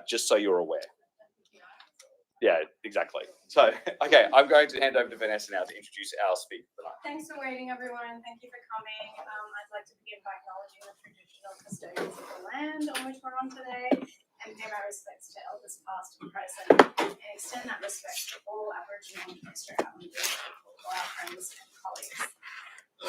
just so you're aware. Yeah, exactly. So, okay, I'm going to hand over to Vanessa now to introduce our speaker tonight. Thanks for waiting, everyone. Thank you for coming. I'd like to begin by acknowledging the traditional custodians of the land on which we're on today, and pay my respects to elders past and present, and extend that respect to all Aboriginal and Torres Strait Islander people, all our friends and colleagues.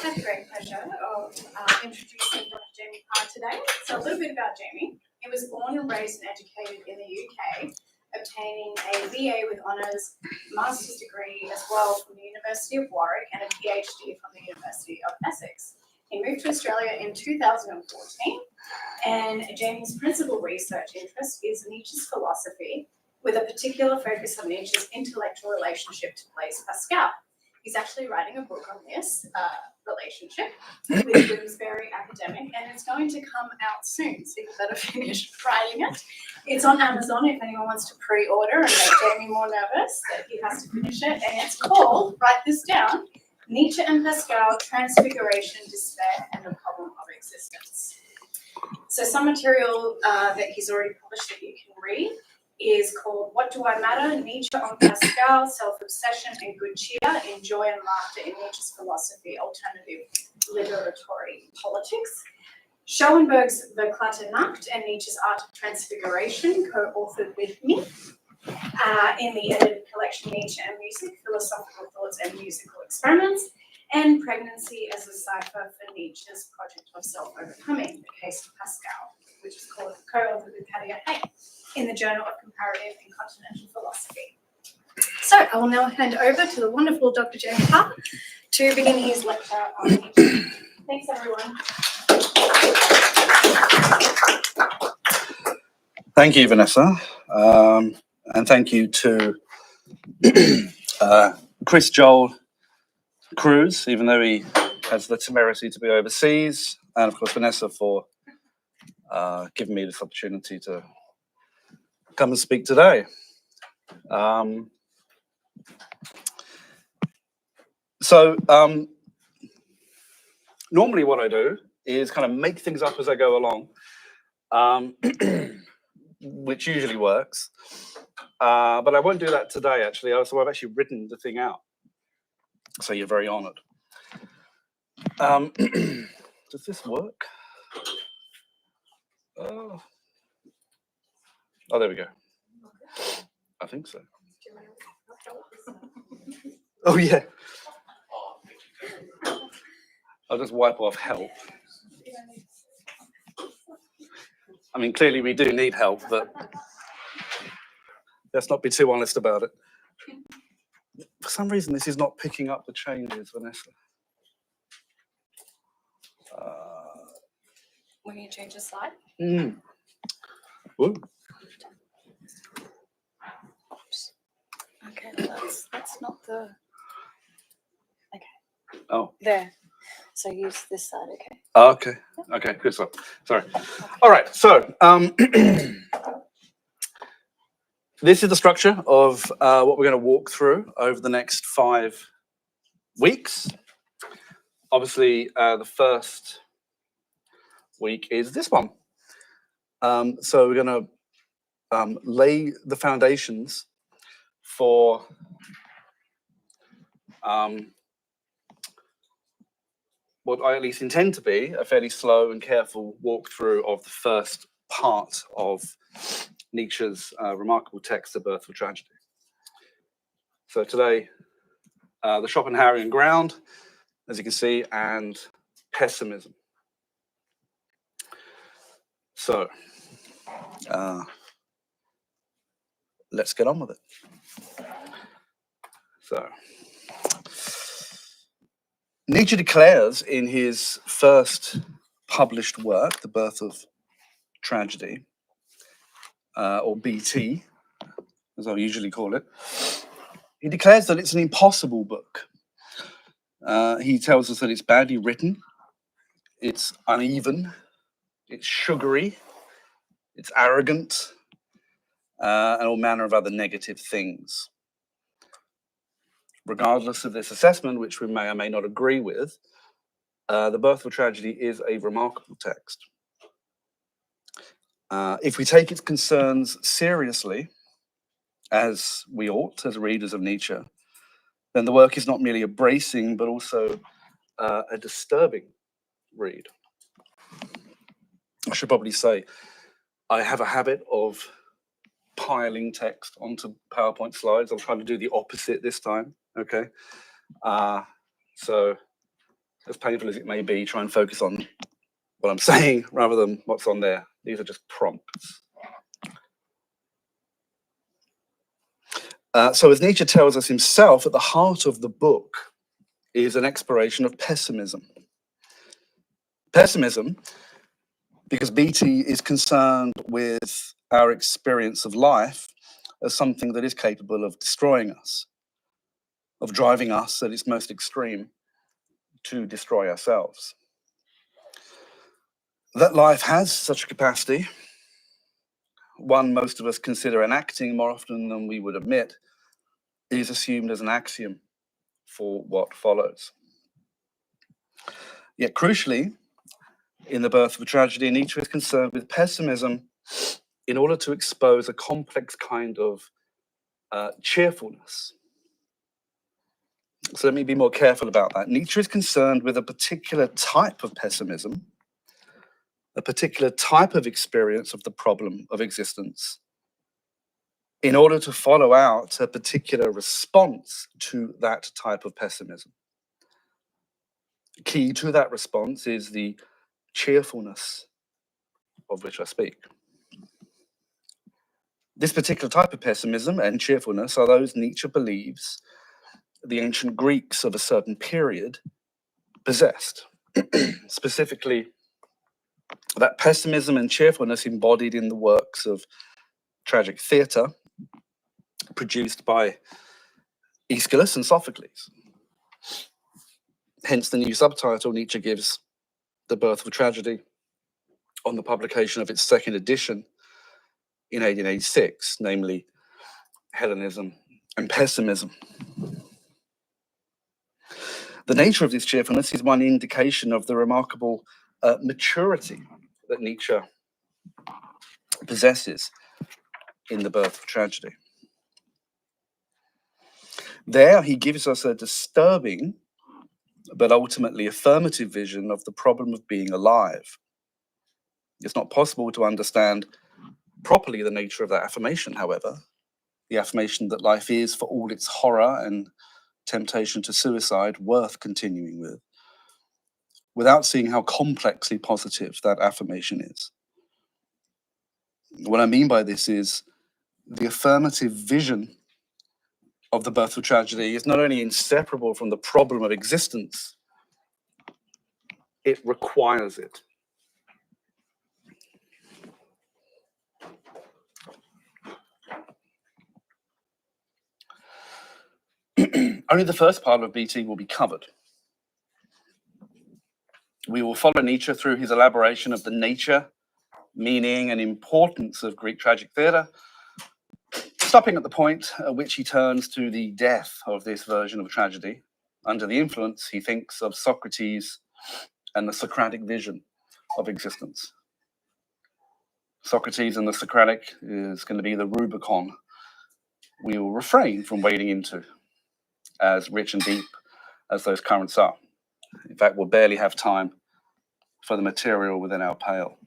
I have the great pleasure of introducing Dr. Jamie Parr today. So a little bit about Jamie. He was born and raised and educated in the UK, obtaining a BA with honours, master's degree as well from the University of Warwick and a PhD from the University of Essex. He moved to Australia in 2014, and Jamie's principal research interest is Nietzsche's philosophy, with a particular focus on Nietzsche's intellectual relationship to Blaise Pascal. He's actually writing a book on this relationship, which was very academic, and it's going to come out soon, so you better finish writing it. It's on Amazon if anyone wants to pre-order and make Jamie more nervous that he has to finish it, and it's called, write this down, Nietzsche and Pascal, Transfiguration, Despair, and the Problem of Existence. So some material that he's already published that you can read is called What Do I Matter? Nietzsche on Pascal, Self-Obsession and Good Cheer in Joy and Laughter in Nietzsche's Philosophy, Alternative Literatory Politics. Schoenberg's Verklärte Nacht and Nietzsche's Art of Transfiguration, co-authored with me in the edited collection Nietzsche and Music, Philosophical Thoughts and Musical Experiments, and Pregnancy as a Cipher for Nietzsche's Project of Self-Overcoming, The Case of Pascal, which is called co-authored with Katia Hay in the Journal of Comparative and Continental Philosophy. So I will now hand over to the wonderful Dr. Jamie Parr to begin his lecture on Nietzsche. Thanks, everyone. Thank you, Vanessa, and thank you to Chris Joel Cruz, even though he has the temerity to be overseas, and of course Vanessa for giving me this opportunity to come and speak today. Normally what I do is kind of make things up as I go along, which usually works, but I won't do that today, actually. So I've actually written the thing out, so you're very honoured. Does this work? Oh, there we go. I think so. Oh, yeah. I'll just wipe off help. I mean, clearly we do need help, but let's not be too honest about it. For some reason, this is not picking up the changes, Vanessa. We need to change the slide. Woo. Oops. Okay, that's not the. Okay. Oh. There. So use this side, okay? Okay. Okay. Good stuff. Sorry. All right. So this is the structure of what we're going to walk through over the next 5 weeks. Obviously, the first week is this one. So we're going to lay the foundations for what I at least intend to be a fairly slow and careful walkthrough of the first part of Nietzsche's remarkable text, The Birth of Tragedy. So today, the Schopenhauerian ground, as you can see, and pessimism. So let's get on with it. So Nietzsche declares in his first published work, The Birth of Tragedy, or BT, as I usually call it, he declares that it's an impossible book. He tells us that it's badly written, it's uneven, it's sugary, it's arrogant, and all manner of other negative things. Regardless of this assessment, which we may or may not agree with, The Birth of Tragedy is a remarkable text. If we take its concerns seriously, as we ought as readers of Nietzsche, then the work is not merely a bracing, but also a disturbing read. I should probably say I have a habit of piling text onto PowerPoint slides. I'll try to do the opposite this time, okay? So as painful as it may be, try and focus on what I'm saying rather than what's on there. These are just prompts. So as Nietzsche tells us himself, at the heart of the book is an exploration of pessimism. Pessimism, because BT is concerned with our experience of life as something that is capable of destroying us, of driving us at its most extreme to destroy ourselves. That life has such a capacity, one most of us consider enacting more often than we would admit, is assumed as an axiom for what follows. Yet crucially, in The Birth of a Tragedy, Nietzsche is concerned with pessimism in order to expose a complex kind of cheerfulness. So let me be more careful about that. Nietzsche is concerned with a particular type of pessimism, a particular type of experience of the problem of existence, in order to follow out a particular response to that type of pessimism. Key to that response is the cheerfulness of which I speak. This particular type of pessimism and cheerfulness are those Nietzsche believes the ancient Greeks of a certain period possessed. Specifically, that pessimism and cheerfulness embodied in the works of tragic theatre produced by Aeschylus and Sophocles. Hence the new subtitle Nietzsche gives The Birth of a Tragedy on the publication of its second edition in 1886, namely Hellenism and Pessimism. The nature of this cheerfulness is one indication of the remarkable maturity that Nietzsche possesses in The Birth of Tragedy. There, he gives us a disturbing but ultimately affirmative vision of the problem of being alive. It's not possible to understand properly the nature of that affirmation, however, the affirmation that life is, for all its horror and temptation to suicide, worth continuing with, without seeing how complexly positive that affirmation is. What I mean by this is the affirmative vision of The Birth of Tragedy is not only inseparable from the problem of existence, it requires it. Only the first part of BT will be covered. We will follow Nietzsche through his elaboration of the nature, meaning, and importance of Greek tragic theatre, stopping at the point at which he turns to the death of this version of tragedy. Under the influence, he thinks, of Socrates and the Socratic vision of existence. Socrates and the Socratic is going to be the Rubicon we will refrain from wading into, as rich and deep as those currents are. In fact, we'll barely have time for the material within our pale.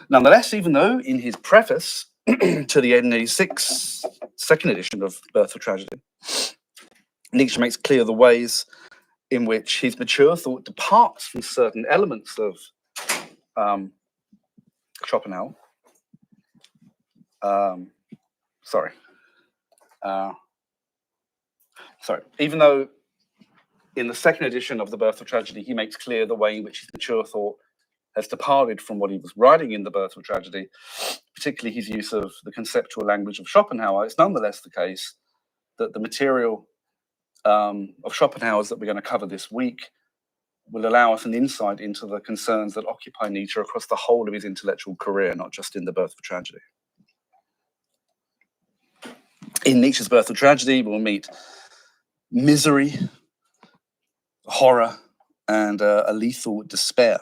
Nonetheless, even though in his preface to the 1886 second edition of Birth of Tragedy, Nietzsche makes clear the ways in which his mature thought departs from certain elements of Schopenhauer. Even though in the second edition of The Birth of Tragedy, he makes clear the way in which his mature thought has departed from what he was writing in The Birth of Tragedy, particularly his use of the conceptual language of Schopenhauer, it's nonetheless the case that the material of Schopenhauer's that we're going to cover this week will allow us an insight into the concerns that occupy Nietzsche across the whole of his intellectual career, not just in The Birth of Tragedy. In Nietzsche's Birth of Tragedy, we'll meet misery, horror, and a lethal despair.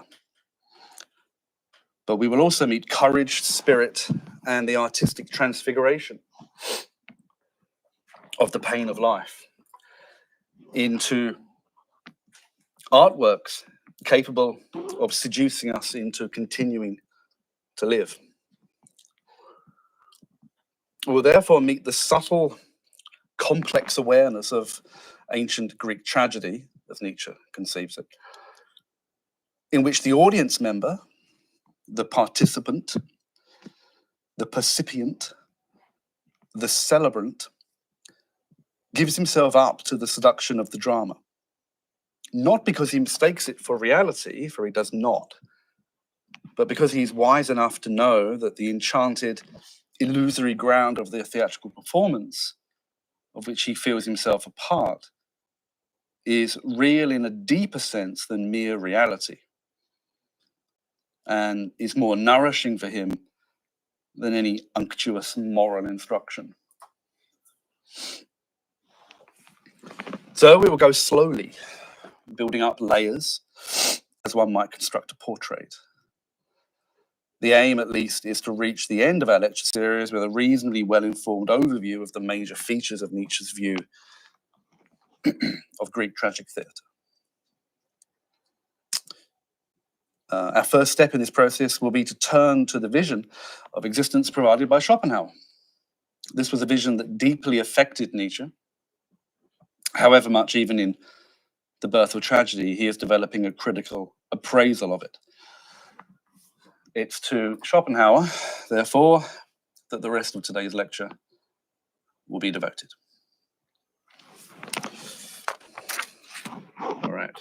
but we will also meet courage, spirit, and the artistic transfiguration of the pain of life into artworks capable of seducing us into continuing to live. We will therefore meet the subtle, complex awareness of ancient Greek tragedy, as Nietzsche conceives it, in which the audience member, the participant, the percipient, the celebrant, gives himself up to the seduction of the drama. Not because he mistakes it for reality, for he does not, but because he's wise enough to know that the enchanted, illusory ground of the theatrical performance, of which he feels himself a part, is real in a deeper sense than mere reality, and is more nourishing for him than any unctuous moral instruction. So we will go slowly, building up layers, as one might construct a portrait. The aim, at least, is to reach the end of our lecture series with a reasonably well-informed overview of the major features of Nietzsche's view of Greek tragic theatre. Our first step in this process will be to turn to the vision of existence provided by Schopenhauer. This was a vision that deeply affected Nietzsche. However much, even in The Birth of Tragedy, he is developing a critical appraisal of it. It's to Schopenhauer, therefore, that the rest of today's lecture will be devoted. All right.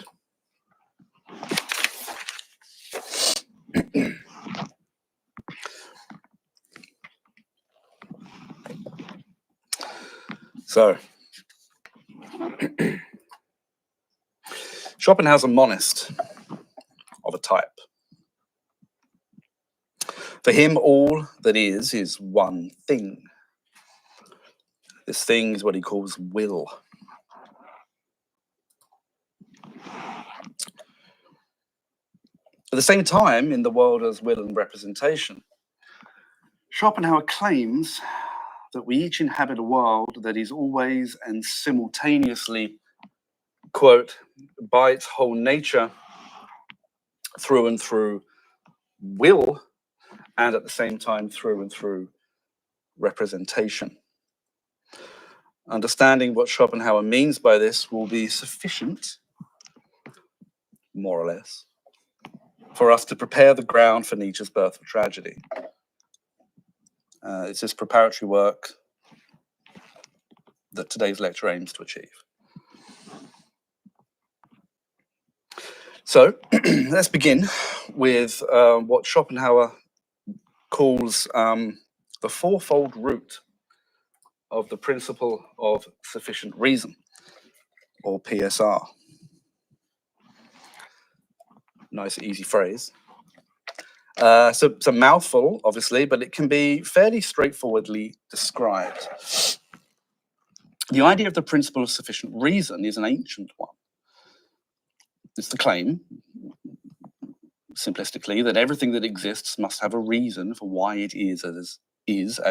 So, Schopenhauer's a monist of a type. For him, all that is one thing. This thing is what he calls will. At the same time, in the world as will and representation, Schopenhauer claims that we each inhabit a world that is always and simultaneously, quote, by its whole nature, through and through will, and at the same time through and through representation. Understanding what Schopenhauer means by this will be sufficient, more or less, for us to prepare the ground for Nietzsche's Birth of Tragedy. It's this preparatory work that today's lecture aims to achieve. So let's begin with what Schopenhauer calls the fourfold root of the principle of sufficient reason, or PSR. Nice, easy phrase. So it's a mouthful, obviously, but it can be fairly straightforwardly described. The idea of the principle of sufficient reason is an ancient one. It's the claim, simplistically, that everything that exists must have a reason for why it is as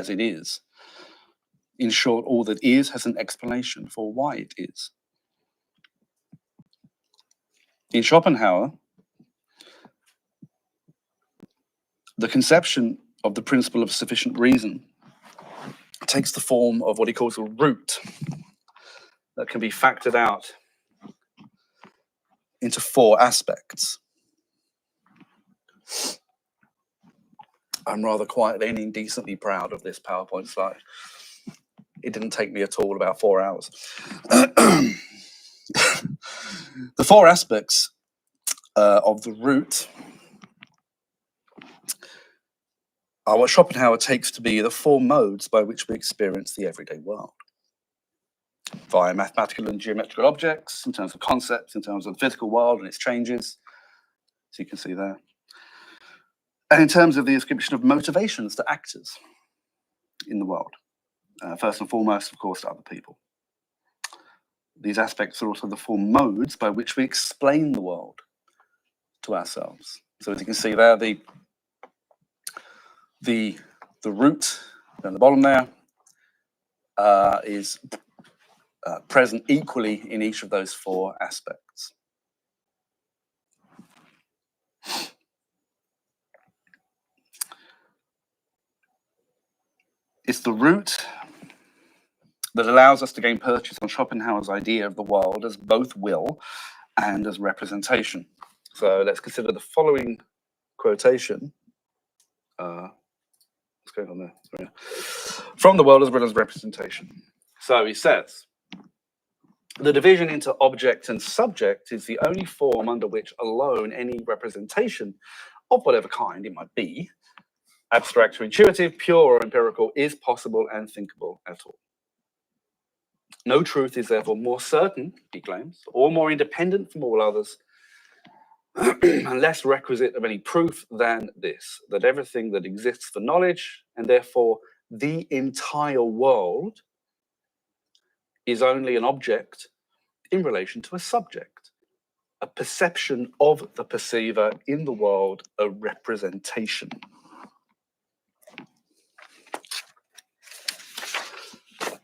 it is. In short, all that is has an explanation for why it is. In Schopenhauer, the conception of the principle of sufficient reason takes the form of what he calls a root that can be factored out into four aspects. I'm rather quietly and indecently proud of this PowerPoint slide. It didn't take me at all about 4 hours. The four aspects of the root are what Schopenhauer takes to be the four modes by which we experience the everyday world. Via mathematical and geometrical objects, in terms of concepts, in terms of the physical world and its changes, as you can see there. And in terms of the description of motivations to actors in the world. First and foremost, of course, to other people. These aspects are also the four modes by which we explain the world to ourselves. So as you can see there, the The root down the bottom there is present equally in each of those four aspects. It's the root that allows us to gain purchase on Schopenhauer's idea of the world as both will and as representation. So let's consider the following quotation. What's going on there? Sorry. From the world as well as representation. So he says, the division into object and subject is the only form under which alone any representation of whatever kind it might be, abstract or intuitive, pure or empirical, is possible and thinkable at all. No truth is therefore more certain, he claims, or more independent from all others, and less requisite of any proof than this, that everything that exists for knowledge, and therefore the entire world, is only an object in relation to a subject, a perception of the perceiver in the world, a representation.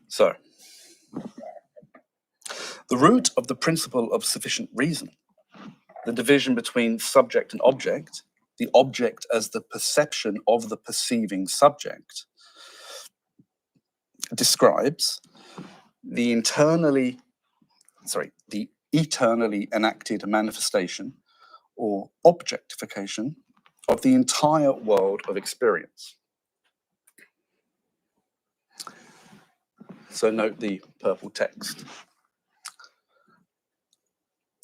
So, the root of the principle of sufficient reason, the division between subject and object, the object as the perception of the perceiving subject, describes the eternally enacted manifestation or objectification of the entire world of experience. So note the purple text.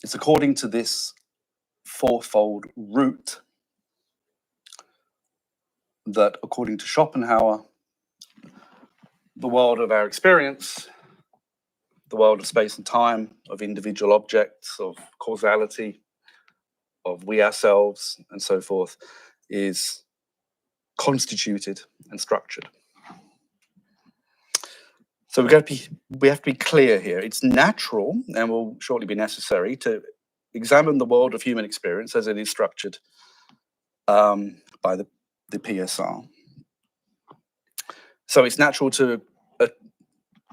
It's according to this fourfold root that, according to Schopenhauer, the world of our experience, the world of space and time, of individual objects, of causality, of we ourselves, and so forth, is constituted and structured. So we have to be clear here. It's natural, and will shortly be necessary, to examine the world of human experience as it is structured by the PSR. So it's natural to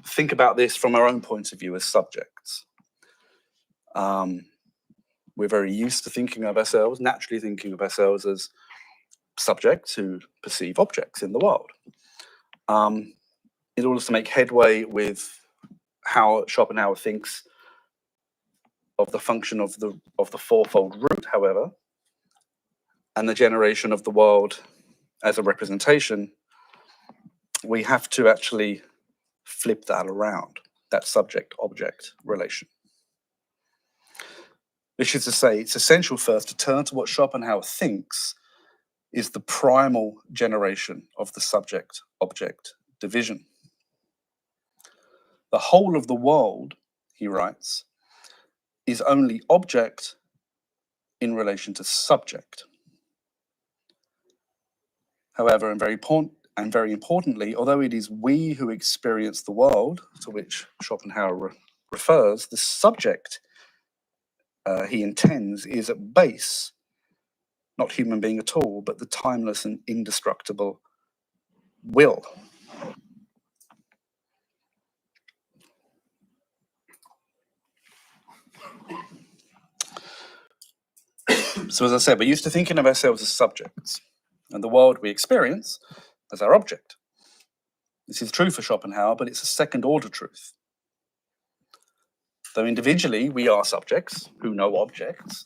think about this from our own point of view as subjects. We're very used to thinking of ourselves, naturally thinking of ourselves as subjects who perceive objects in the world. In order to make headway with how Schopenhauer thinks of the function of the fourfold root, however, and the generation of the world as a representation, we have to actually flip that around, that subject-object relation. Which is to say, it's essential first to turn to what Schopenhauer thinks is the primal generation of the subject-object division. The whole of the world, he writes, is only object in relation to subject. However, and very importantly, although it is we who experience the world, to which Schopenhauer refers, the subject he intends is at base not human being at all, but the timeless and indestructible will. So as I said, we're used to thinking of ourselves as subjects, and the world we experience as our object. This is true for Schopenhauer, but it's a second-order truth. Though individually we are subjects who know objects,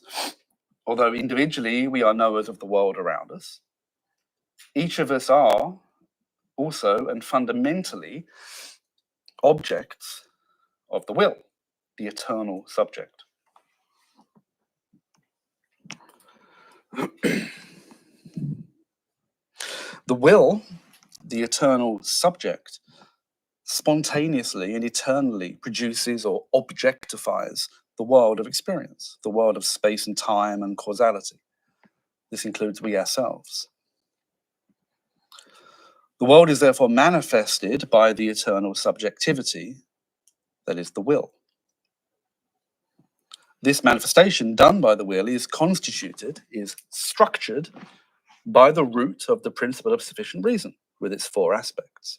although individually we are knowers of the world around us, each of us are also and fundamentally objects of the will, the eternal subject. The will, the eternal subject, spontaneously and eternally produces or objectifies the world of experience, the world of space and time and causality. This includes we ourselves. The world is therefore manifested by the eternal subjectivity that is the will. This manifestation done by the will is constituted, is structured by the root of the principle of sufficient reason with its four aspects.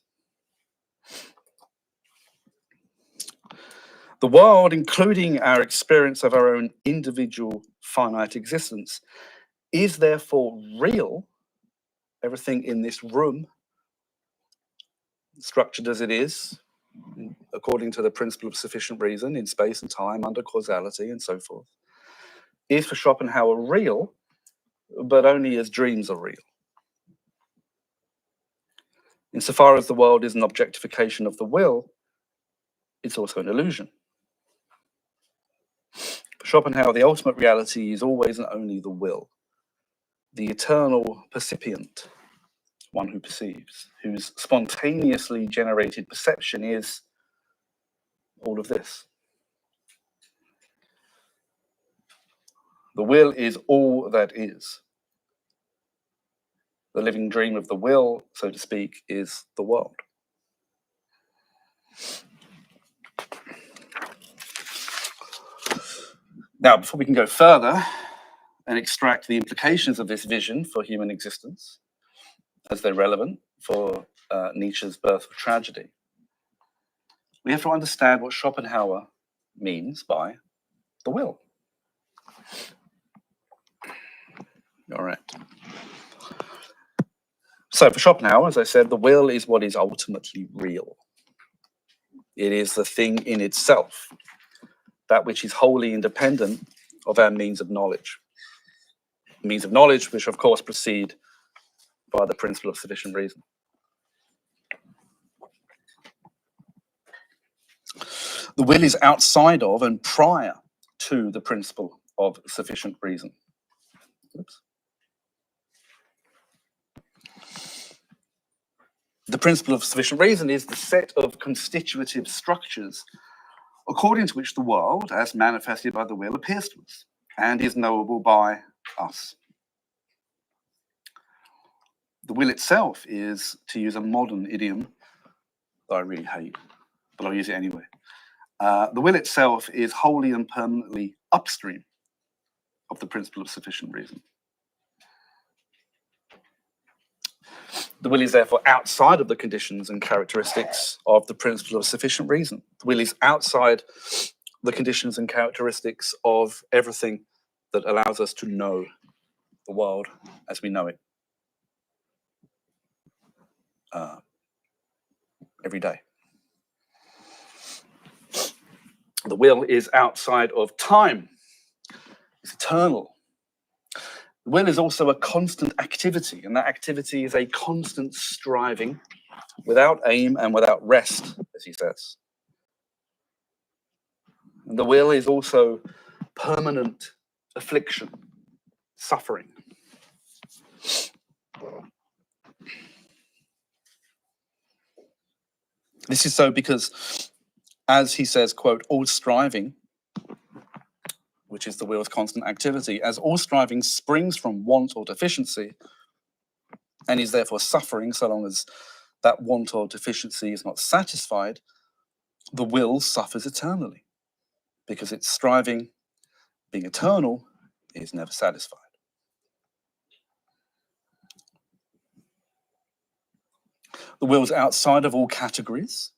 The world, including our experience of our own individual finite existence, is therefore real. Everything in this room, structured as it is, according to the principle of sufficient reason in space and time, under causality and so forth, is for Schopenhauer real, but only as dreams are real. Insofar as the world is an objectification of the will, it's also an illusion. For Schopenhauer, the ultimate reality is always and only the will, the eternal percipient, one who perceives, whose spontaneously generated perception is all of this. The will is all that is. The living dream of the will, so to speak, is the world. Now, before we can go further and extract the implications of this vision for human existence, as they're relevant for Nietzsche's Birth of Tragedy, we have to understand what Schopenhauer means by the will. All right. So for Schopenhauer, as I said, the will is what is ultimately real. It is the thing in itself, that which is wholly independent of our means of knowledge. Means of knowledge which, of course, proceed by the principle of sufficient reason. The will is outside of and prior to the principle of sufficient reason. Oops. The principle of sufficient reason is the set of constitutive structures according to which the world, as manifested by the will, appears to us and is knowable by us. The will itself is, to use a modern idiom that I really hate, but I'll use it anyway. The will itself is wholly and permanently upstream of the principle of sufficient reason. The will is therefore outside of the conditions and characteristics of the principle of sufficient reason. The will is outside the conditions and characteristics of everything that allows us to know the world as we know it every day. The will is outside of time. It's eternal. The will is also a constant activity, and that activity is a constant striving without aim and without rest, as he says. And the will is also permanent affliction, suffering. This is so because, as he says, quote, all striving, which is the will's constant activity, as all striving springs from want or deficiency, and is therefore suffering so long as that want or deficiency is not satisfied, the will suffers eternally, because its striving, being eternal, is never satisfied. The will is outside of all categories.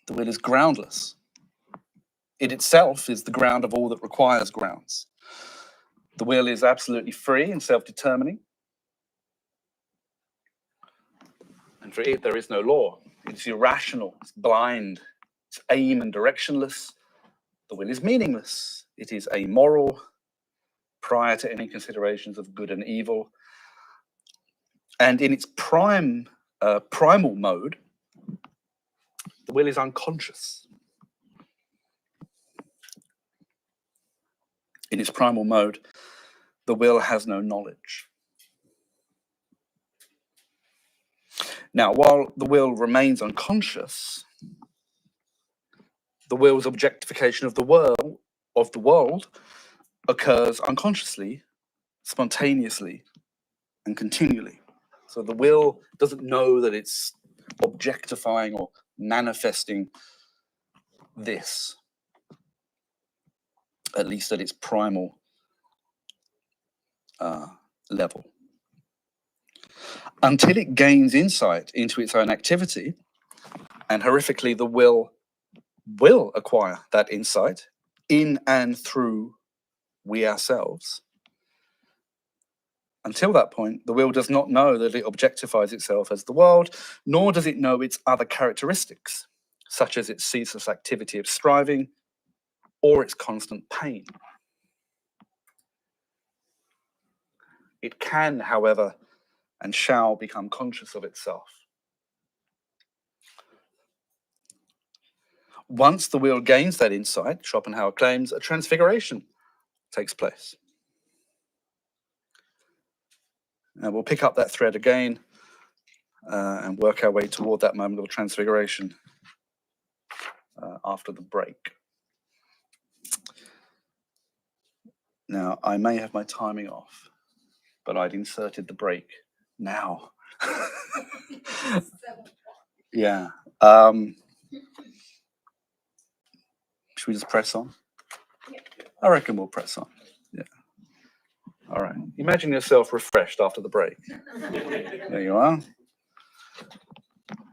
The will is groundless. It itself is the ground of all that requires grounds. The will is absolutely free and self-determining. And for it, there is no law. It is irrational, it's blind, it's aim and directionless. The will is meaningless. It is amoral, prior to any considerations of good and evil. And in its primal mode, the will is unconscious. In its primal mode, the will has no knowledge. Now, while the will remains unconscious, the will's objectification of the world occurs unconsciously, spontaneously, and continually. So the will doesn't know that it's objectifying or manifesting this, at least at its primal level. Until it gains insight into its own activity, and horrifically the will acquire that insight in and through we ourselves. Until that point, the will does not know that it objectifies itself as the world, nor does it know its other characteristics, such as its ceaseless activity of striving or its constant pain. It can, however, and shall become conscious of itself. Once the will gains that insight, Schopenhauer claims, a transfiguration takes place. And we'll pick up that thread again and work our way toward that moment of transfiguration after the break. Now, I may have my timing off, but I'd inserted the break now. Yeah. Should we just press on? I reckon we'll press on. Yeah. All right. Imagine yourself refreshed after the break. There you are.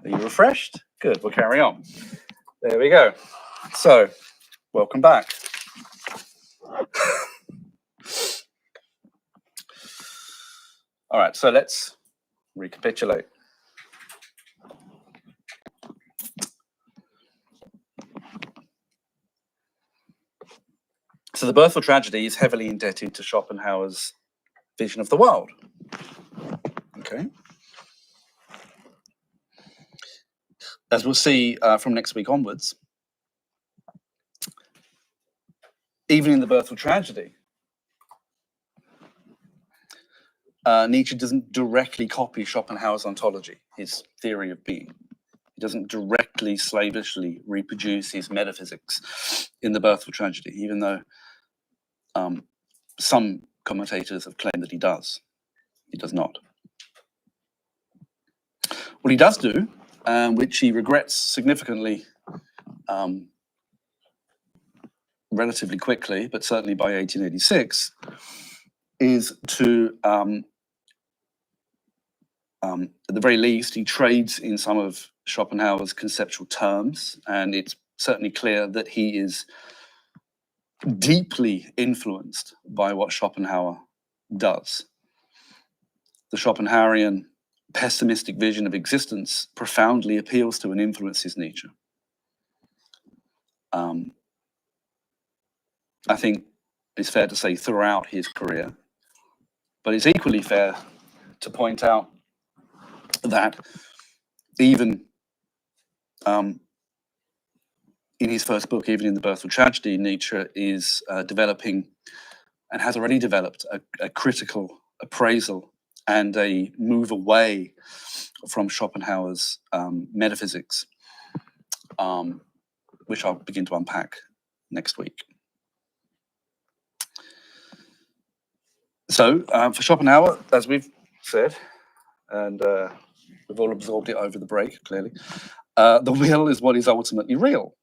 Are you refreshed? Good. We'll carry on. There we go. So, welcome back. All right. So let's recapitulate. So the Birth or Tragedy is heavily indebted to Schopenhauer's vision of the world. Okay. As we'll see from next week onwards, even in the Birth or Tragedy, Nietzsche doesn't directly copy Schopenhauer's ontology, his theory of being. He doesn't directly, slavishly reproduce his metaphysics in the Birth or Tragedy, even though some commentators have claimed that he does. He does not. What he does do, which he regrets significantly relatively quickly, but certainly by 1886, is to, at the very least, he trades in some of Schopenhauer's conceptual terms, and it's certainly clear that he is deeply influenced by what Schopenhauer does. The Schopenhauerian pessimistic vision of existence profoundly appeals to and influences Nietzsche. I think it's fair to say throughout his career, but it's equally fair to point out that even in his first book, even in The Birth or Tragedy, Nietzsche is developing and has already developed a critical appraisal and a move away from Schopenhauer's metaphysics, which I'll begin to unpack next week. So for Schopenhauer, as we've said, and we've all absorbed it over the break, clearly, the will is what is ultimately real.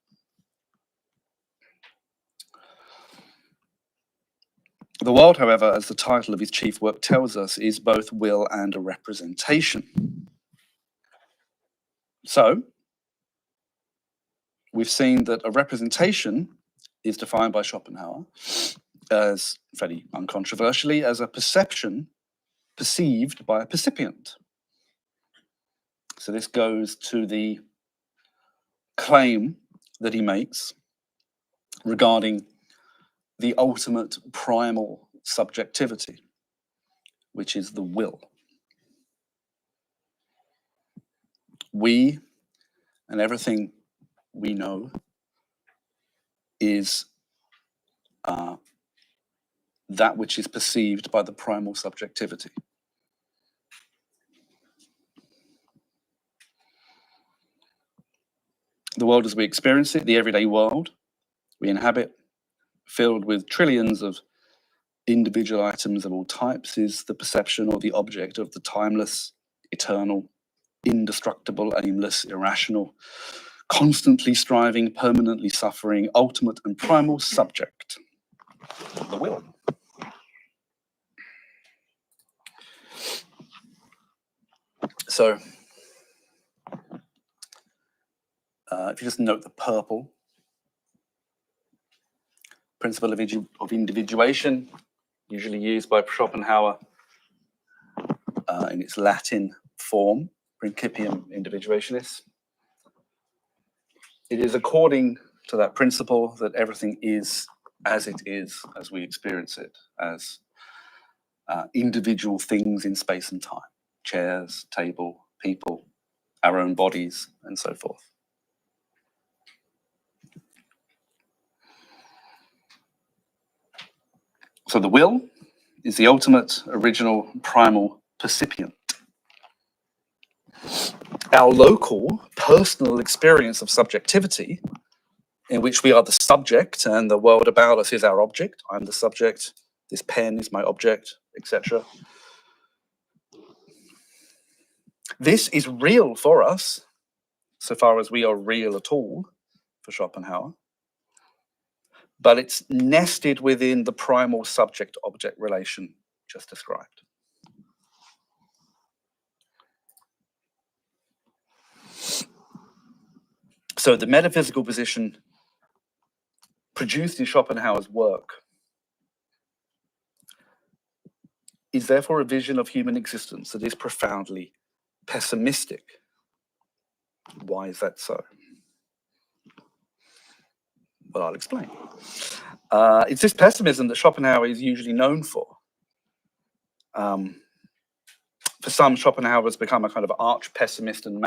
The world, however, as the title of his chief work tells us, is both will and a representation. So, we've seen that a representation is defined by Schopenhauer as, fairly uncontroversially, as a perception perceived by a percipient. So this goes to the claim that he makes regarding the ultimate primal subjectivity, which is the will. We and everything we know is that which is perceived by the primal subjectivity. The world as we experience it, the everyday world we inhabit, filled with trillions of individual items of all types, is the perception or the object of the timeless, eternal, indestructible, aimless, irrational, constantly striving, permanently suffering, ultimate and primal subject, the will. So if you just note the purple, principle of individuation, usually used by Schopenhauer in its Latin form, Principium Individuationis. It is according to that principle that everything is as it is, as we experience it, as individual things in space and time, chairs, table, people, our own bodies, and so forth. So the will is the ultimate, original, primal percipient. Our local, personal experience of subjectivity, in which we are the subject and the world about us is our object. I'm the subject, this pen is my object, etc. This is real for us, so far as we are real at all, for Schopenhauer. But it's nested within the primal subject-object relation just described. So the metaphysical position produced in Schopenhauer's work is therefore a vision of human existence that is profoundly pessimistic. Why is that so? Well, I'll explain. It's this pessimism that Schopenhauer is usually known for. For some, Schopenhauer has become a kind of arch pessimist and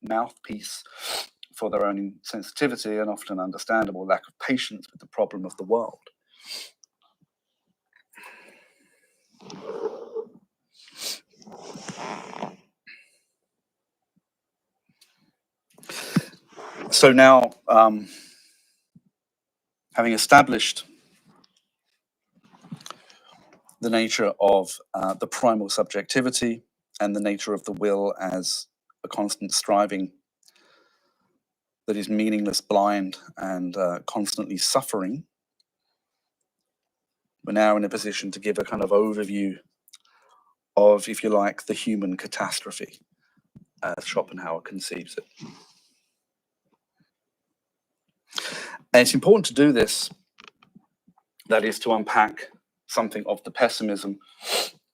mouthpiece for their own insensitivity and often understandable lack of patience with the problem of the world. So now, having established the nature of the primal subjectivity and the nature of the will as a constant striving that is meaningless, blind, and constantly suffering, we're now in a position to give a kind of overview of, if you like, the human catastrophe as Schopenhauer conceives it. And it's important to do this, that is, to unpack something of the pessimism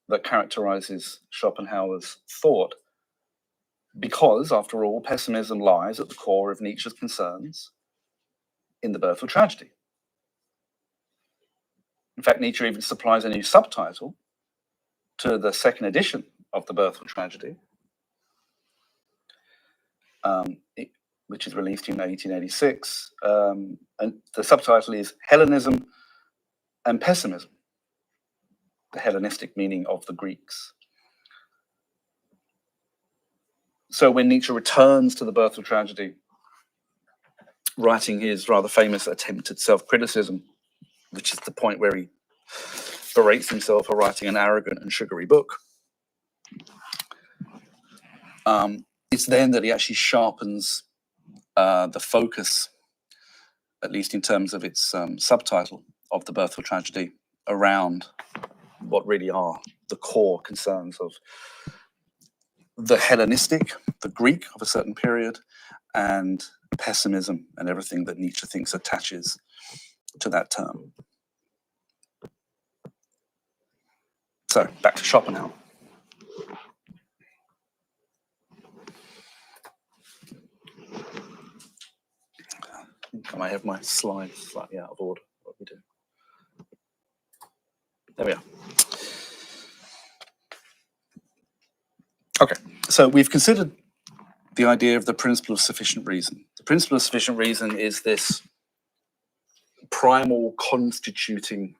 that characterizes Schopenhauer's thought, because, after all, pessimism lies at the core of Nietzsche's concerns in The Birth of Tragedy. In fact, Nietzsche even supplies a new subtitle to the second edition of The Birth of Tragedy, which is released in 1886. And the subtitle is Hellenism and Pessimism, the Hellenistic meaning of the Greeks. So when Nietzsche returns to The Birth of Tragedy, writing his rather famous attempt at self-criticism, which is the point where he berates himself for writing an arrogant and sugary book, it's then that he actually sharpens the focus, at least in terms of its subtitle of The Birth of Tragedy, around what really are the core concerns of the Hellenistic, the Greek of a certain period, and pessimism and everything that Nietzsche thinks attaches to that term. So, back to Schopenhauer. I might have my slides slightly out of order. What we do? There we are. Okay, so we've considered the idea of the principle of sufficient reason. The principle of sufficient reason is this primal constituting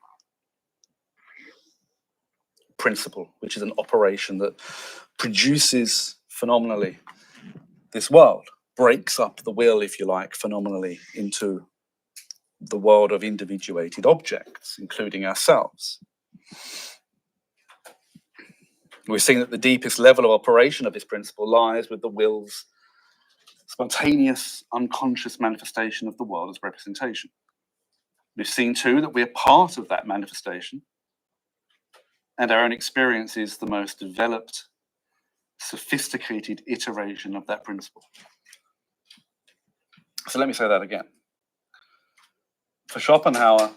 principle, which is an operation that produces phenomenally this world, breaks up the will, if you like, phenomenally into the world of individuated objects, including ourselves. We're seeing that the deepest level of operation of this principle lies with the will's spontaneous, unconscious manifestation of the world as representation. We've seen too that we're part of that manifestation, and our own experience is the most developed sophisticated iteration of that principle. So let me say that again. For Schopenhauer,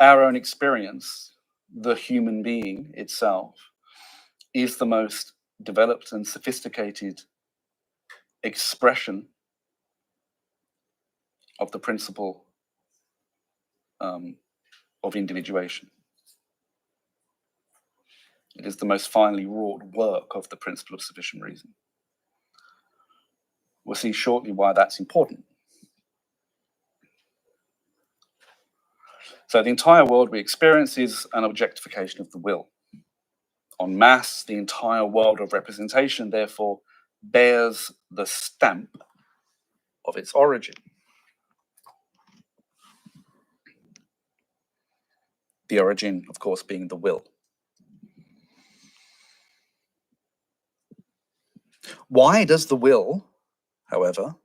our own experience, the human being itself, is the most developed and sophisticated expression of the principle of individuation. It is the most finely wrought work of the principle of sufficient reason. We'll see shortly why that's important. So the entire world we experience is an objectification of the will. En masse, the entire world of representation, therefore, bears the stamp of its origin. The origin, of course, being the will. Why does the will, however,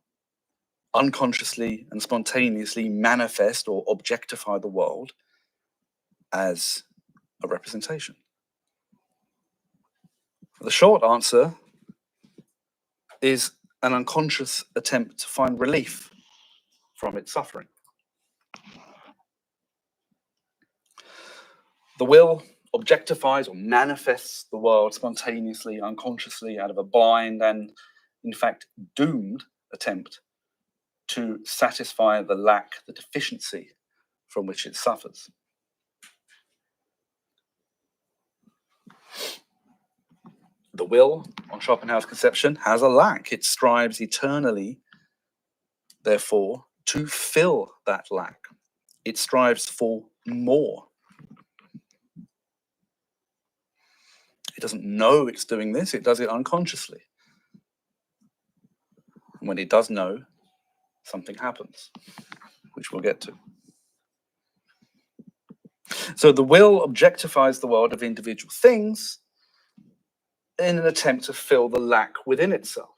unconsciously and spontaneously manifest or objectify the world as a representation? The short answer is an unconscious attempt to find relief from its suffering. The will objectifies or manifests the world spontaneously, unconsciously, out of a blind and, in fact, doomed attempt to satisfy the lack, the deficiency from which it suffers. The will, on Schopenhauer's conception, has a lack. It strives eternally, therefore, to fill that lack. It strives for more. It doesn't know it's doing this, it does it unconsciously. And when it does know, something happens, which we'll get to. So the will objectifies the world of individual things in an attempt to fill the lack within itself.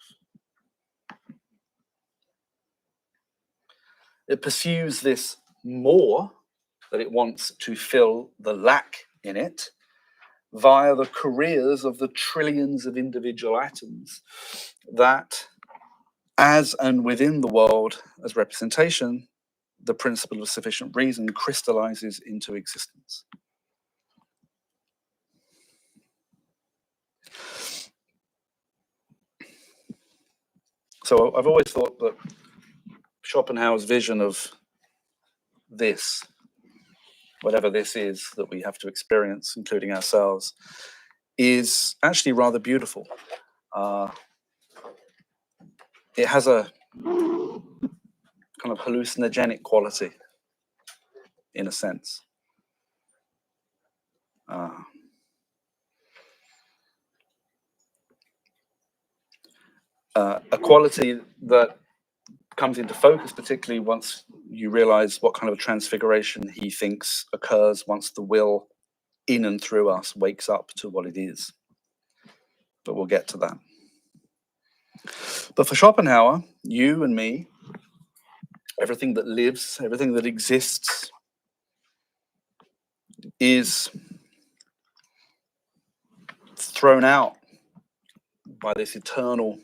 It pursues this more that it wants to fill the lack in it via the careers of the trillions of individual atoms that, as and within the world as representation, the principle of sufficient reason crystallizes into existence. So I've always thought that Schopenhauer's vision of this, whatever this is that we have to experience, including ourselves, is actually rather beautiful. It has a kind of hallucinogenic quality, in a sense. A quality that comes into focus, particularly once you realize what kind of transfiguration he thinks occurs once the will in and through us wakes up to what it is. But we'll get to that. But for Schopenhauer, you and me, everything that lives, everything that exists, is thrown out by this eternal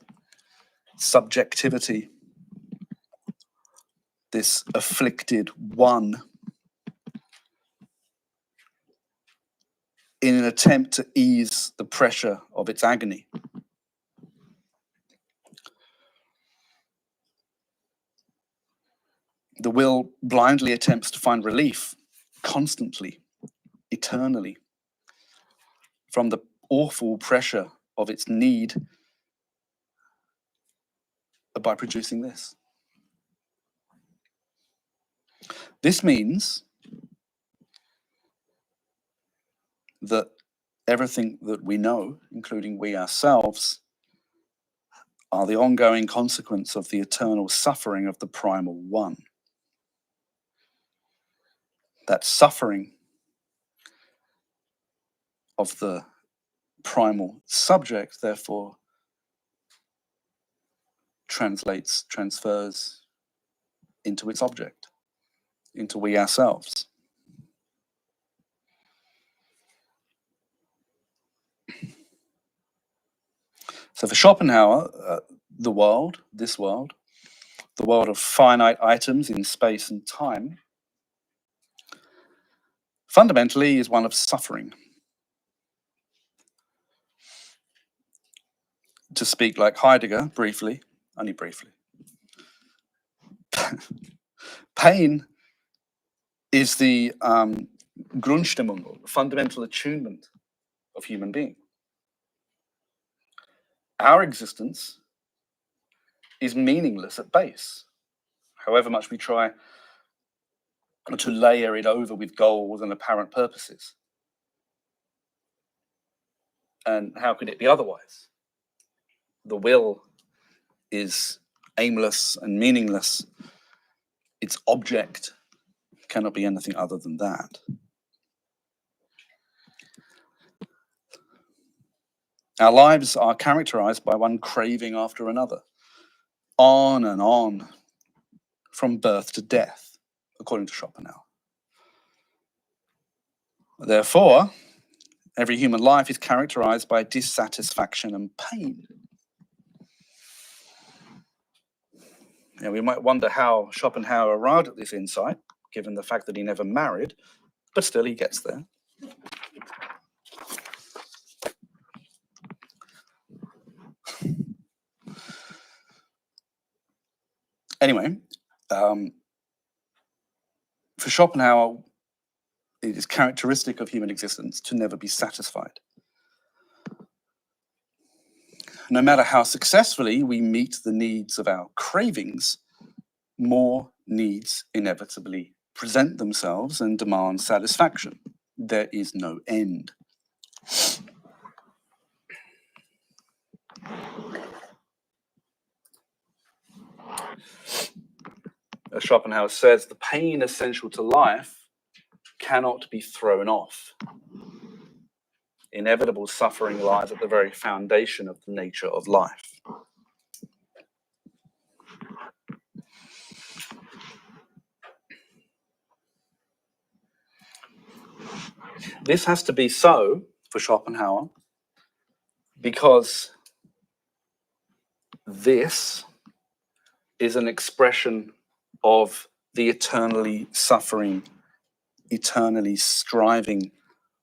subjectivity, this afflicted one, in an attempt to ease the pressure of its agony. The will blindly attempts to find relief constantly, eternally, from the awful pressure of its need by producing this. This means that everything that we know, including we ourselves, are the ongoing consequence of the eternal suffering of the primal one. That suffering of the primal subject, therefore, transfers into its object, into we ourselves. So for Schopenhauer, the world, this world, the world of finite items in space and time, fundamentally is one of suffering. To speak like Heidegger, briefly, only briefly, pain is the Grundstimmung, or the fundamental attunement of human being. Our existence is meaningless at base, however much we try to layer it over with goals and apparent purposes. And how could it be otherwise? The will is aimless and meaningless. Its object cannot be anything other than that. Our lives are characterized by one craving after another, on and on, from birth to death, according to Schopenhauer. Therefore, every human life is characterized by dissatisfaction and pain. Now, we might wonder how Schopenhauer arrived at this insight, given the fact that he never married, but still he gets there. Anyway, for Schopenhauer, it is characteristic of human existence to never be satisfied. No matter how successfully we meet the needs of our cravings, more needs inevitably present themselves and demand satisfaction. There is no end. As Schopenhauer says, the pain essential to life cannot be thrown off. Inevitable suffering lies at the very foundation of the nature of life. This has to be so for Schopenhauer because this is an expression of the eternally suffering, eternally striving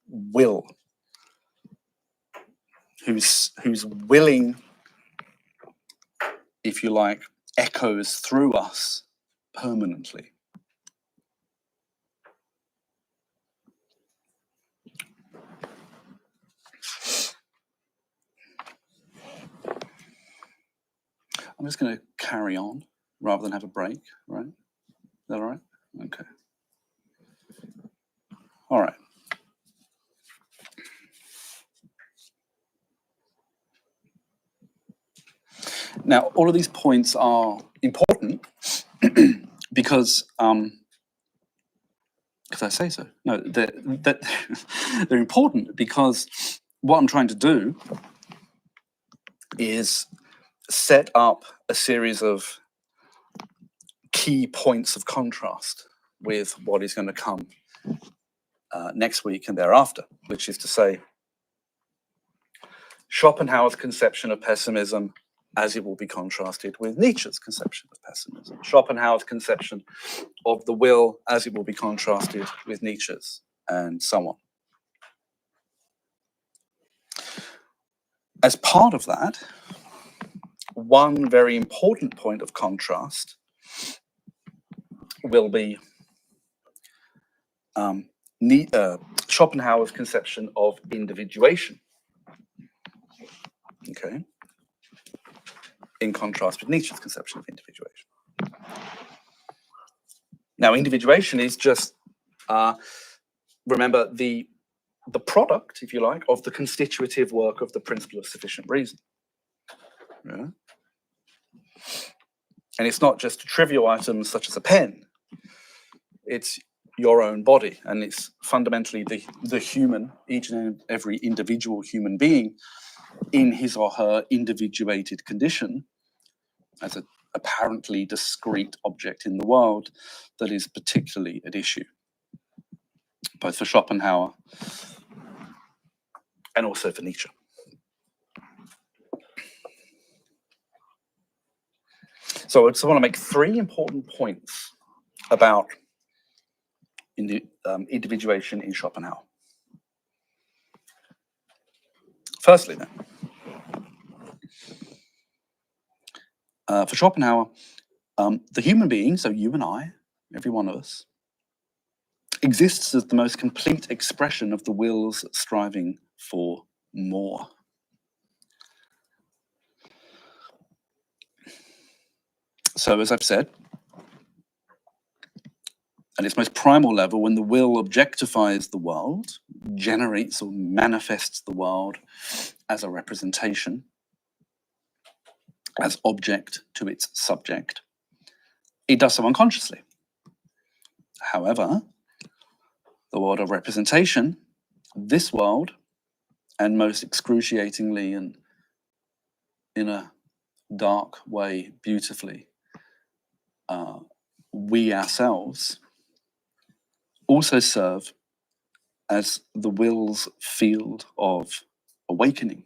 will, whose willing, if you like, echoes through us permanently. I'm just going to carry on rather than have a break, right? Is that all right? Okay. All right. Now, all of these points are important because I say so. No, they're important because what I'm trying to do is set up a series of key points of contrast with what is going to come next week and thereafter, which is to say, Schopenhauer's conception of pessimism as it will be contrasted with Nietzsche's conception of pessimism. Schopenhauer's conception of the will as it will be contrasted with Nietzsche's, and so on. As part of that, one very important point of contrast will be Schopenhauer's conception of individuation. Okay, in contrast with Nietzsche's conception of individuation. Now, individuation is just, remember, the product, if you like, of the constitutive work of the principle of sufficient reason. Yeah? And it's not just trivial items such as a pen. It's your own body, and it's fundamentally the human, each and every individual human being in his or her individuated condition as an apparently discrete object in the world that is particularly at issue, both for Schopenhauer and also for Nietzsche. So I just want to make 3 important points about individuation in Schopenhauer. Firstly, then, for Schopenhauer, the human being, so you and I, every one of us, exists as the most complete expression of the will's striving for more. So, as I've said, at its most primal level, when the will objectifies the world, generates or manifests the world as a representation, as object to its subject, it does so unconsciously. However, the world of representation, this world, and most excruciatingly and in a dark way, beautifully, we ourselves also serve as the will's field of awakening.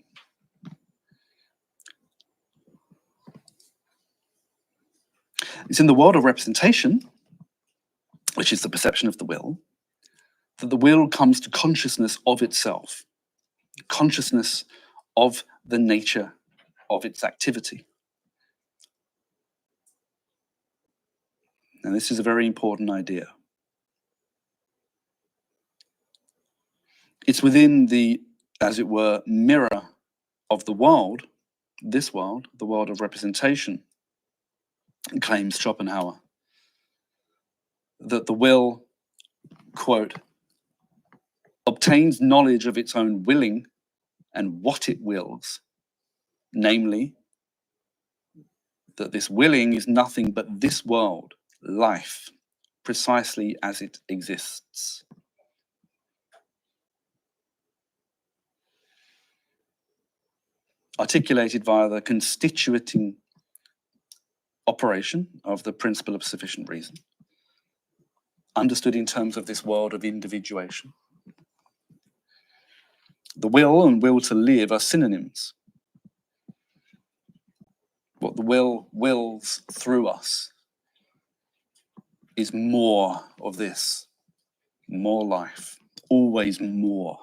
It's in the world of representation, which is the perception of the will, that the will comes to consciousness of itself, consciousness of the nature of its activity. And this is a very important idea. It's within the, as it were, mirror of the world, this world, the world of representation, claims Schopenhauer, that the will, quote, obtains knowledge of its own willing and what it wills, namely, that this willing is nothing but this world, life, precisely as it exists. Articulated via the constituting operation of the principle of sufficient reason, understood in terms of this world of individuation. The will and will to live are synonyms. What the will wills through us is more of this, more life, always more.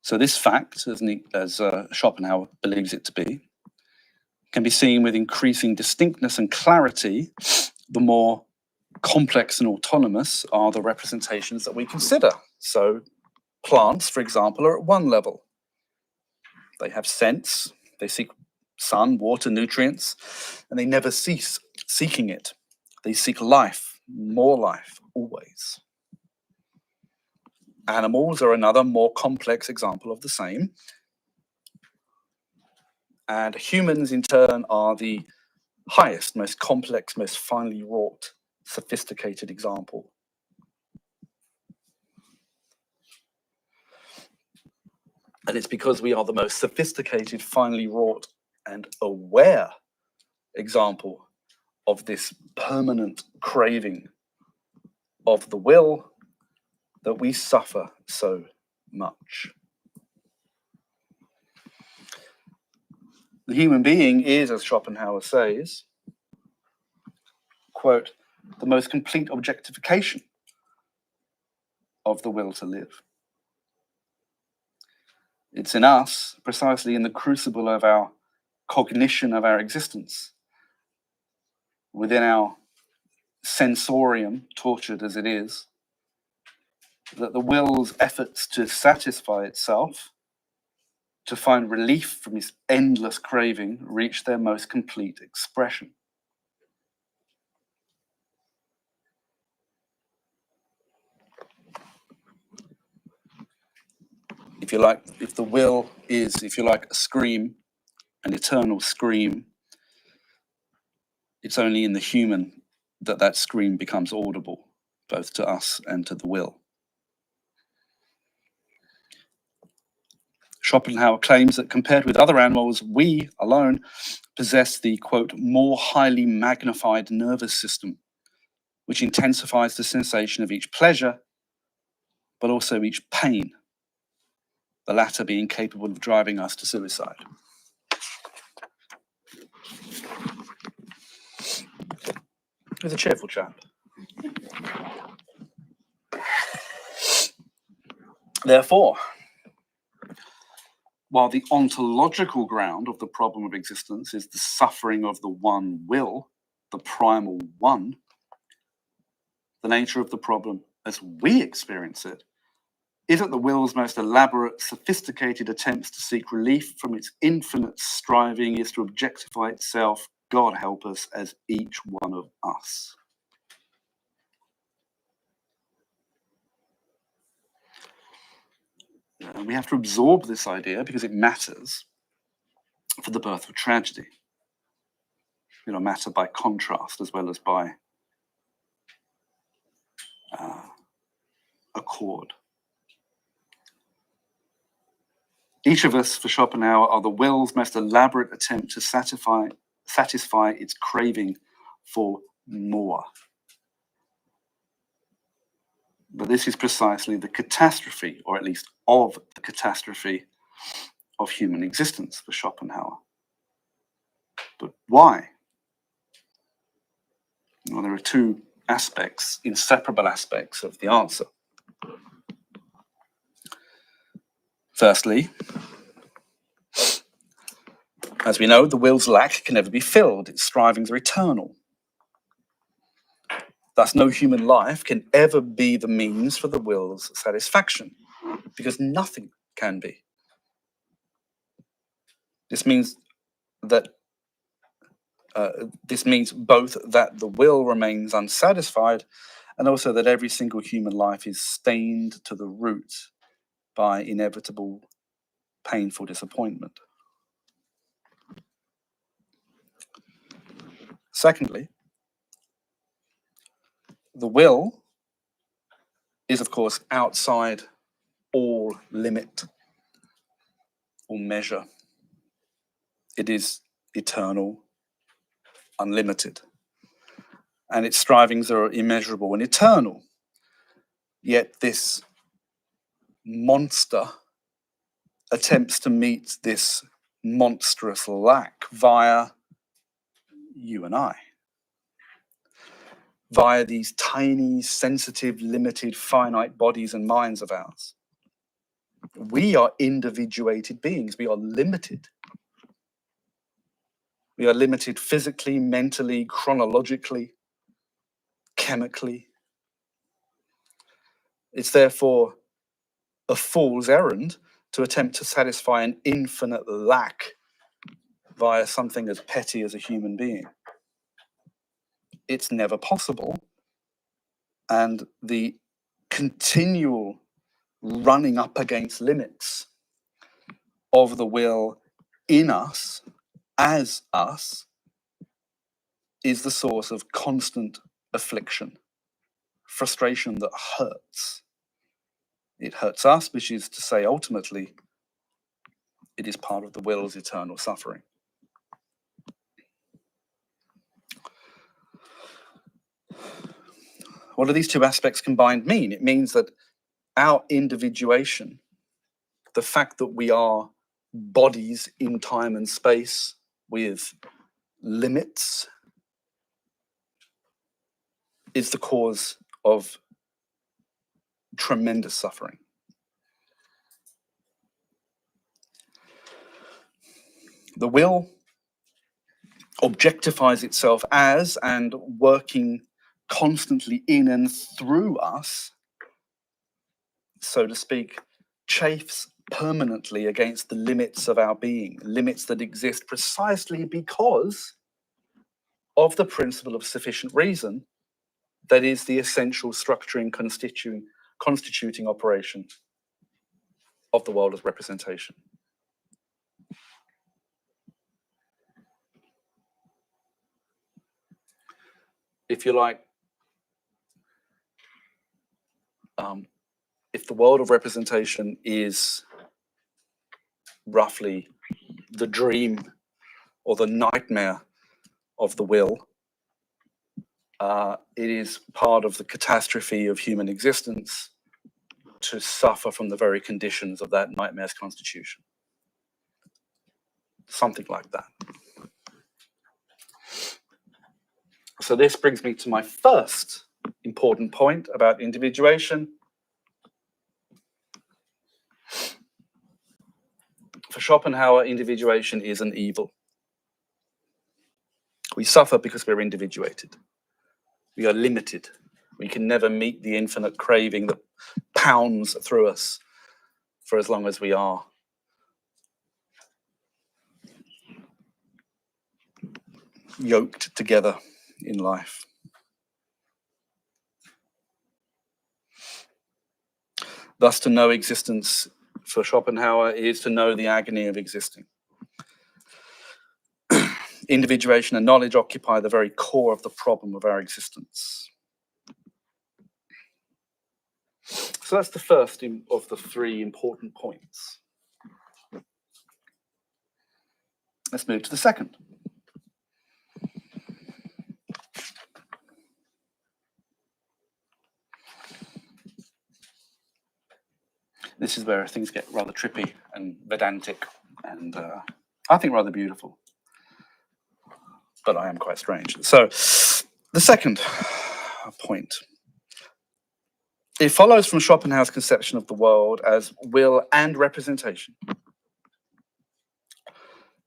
So this fact, as Schopenhauer believes it to be, can be seen with increasing distinctness and clarity the more complex and autonomous are the representations that we consider. So plants, for example, are at one level. They have sense, they seek sun, water, nutrients, and they never cease seeking it. They seek life, more life, always. Animals are another more complex example of the same. And humans, in turn, are the highest, most complex, most finely wrought, sophisticated example. And it's because we are the most sophisticated, finely wrought, and aware example of this permanent craving of the will that we suffer so much. The human being is, as Schopenhauer says, quote, the most complete objectification of the will to live. It's in us, precisely in the crucible of our cognition of our existence, within our sensorium, tortured as it is, that the will's efforts to satisfy itself, to find relief from its endless craving, reach their most complete expression. If you like, if the will is, if you like, a scream, an eternal scream, it's only in the human that that scream becomes audible, both to us and to the will. Schopenhauer claims that compared with other animals, we alone possess the, quote, more highly magnified nervous system, which intensifies the sensation of each pleasure, but also each pain. the latter being capable of driving us to suicide. He's a cheerful chap. Therefore, while the ontological ground of the problem of existence is the suffering of the one will, the primal one, the nature of the problem as we experience it is that the will's most elaborate, sophisticated attempts to seek relief from its infinite striving is to objectify itself, God help us, as each one of us. We have to absorb this idea because it matters for the birth of tragedy. Matter by contrast as well as by accord. Each of us, for Schopenhauer, are the will's most elaborate attempt to satisfy its craving for more. But this is precisely the catastrophe, or at least of the catastrophe, of human existence for Schopenhauer. But why? Well, there are two aspects, inseparable aspects of the answer. Firstly, as we know, the will's lack can never be filled. Its strivings are eternal. Thus, no human life can ever be the means for the will's satisfaction, because nothing can be. This means both that the will remains unsatisfied and also that every single human life is stained to the root by inevitable, painful disappointment. Secondly, the will is, of course, outside all limit or measure. It is eternal, unlimited, and its strivings are immeasurable and eternal. Yet this monster attempts to meet this monstrous lack via you and I, via these tiny, sensitive, limited, finite bodies and minds of ours. We are individuated beings. We are limited. We are limited physically, mentally, chronologically, chemically. It's therefore a fool's errand to attempt to satisfy an infinite lack via something as petty as a human being. It's never possible. And the continual running up against limits of the will in us, as us, is the source of constant affliction, frustration that hurts. It hurts us, which is to say, ultimately, it is part of the will's eternal suffering. What do these two aspects combined mean? It means that our individuation, the fact that we are bodies in time and space with limits, is the cause of tremendous suffering. The will objectifies itself as and working constantly in and through us, so to speak, chafes permanently against the limits of our being, limits that exist precisely because of the principle of sufficient reason that is the essential structuring, constituting operation of the world as representation. If you like, if the world of representation is roughly the dream or the nightmare of the will, it is part of the catastrophe of human existence to suffer from the very conditions of that nightmare's constitution. Something like that. So this brings me to my first important point about individuation. For Schopenhauer, individuation is an evil. We suffer because we're individuated. We are limited. We can never meet the infinite craving that pounds through us for as long as we are yoked together in life. Thus, to know existence for Schopenhauer is to know the agony of existing. Individuation and knowledge occupy the very core of the problem of our existence. So that's the first of the three important points. Let's move to the second. This is where things get rather trippy and Vedantic and I think rather beautiful. But I am quite strange. So the second point. It follows from Schopenhauer's conception of the world as will and representation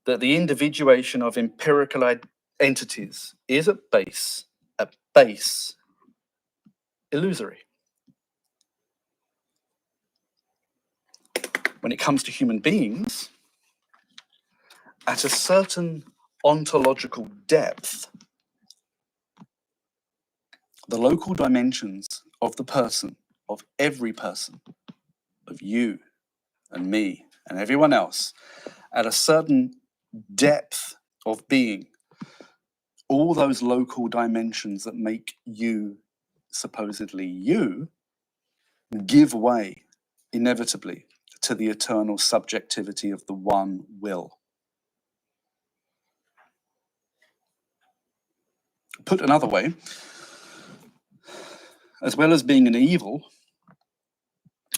that the individuation of empirical entities is at base illusory. When it comes to human beings, at a certain ontological depth, the local dimensions of the person, of every person, of you and me and everyone else, at a certain depth of being, all those local dimensions that make you supposedly you give way inevitably to the eternal subjectivity of the one will. Put another way, as well as being an evil,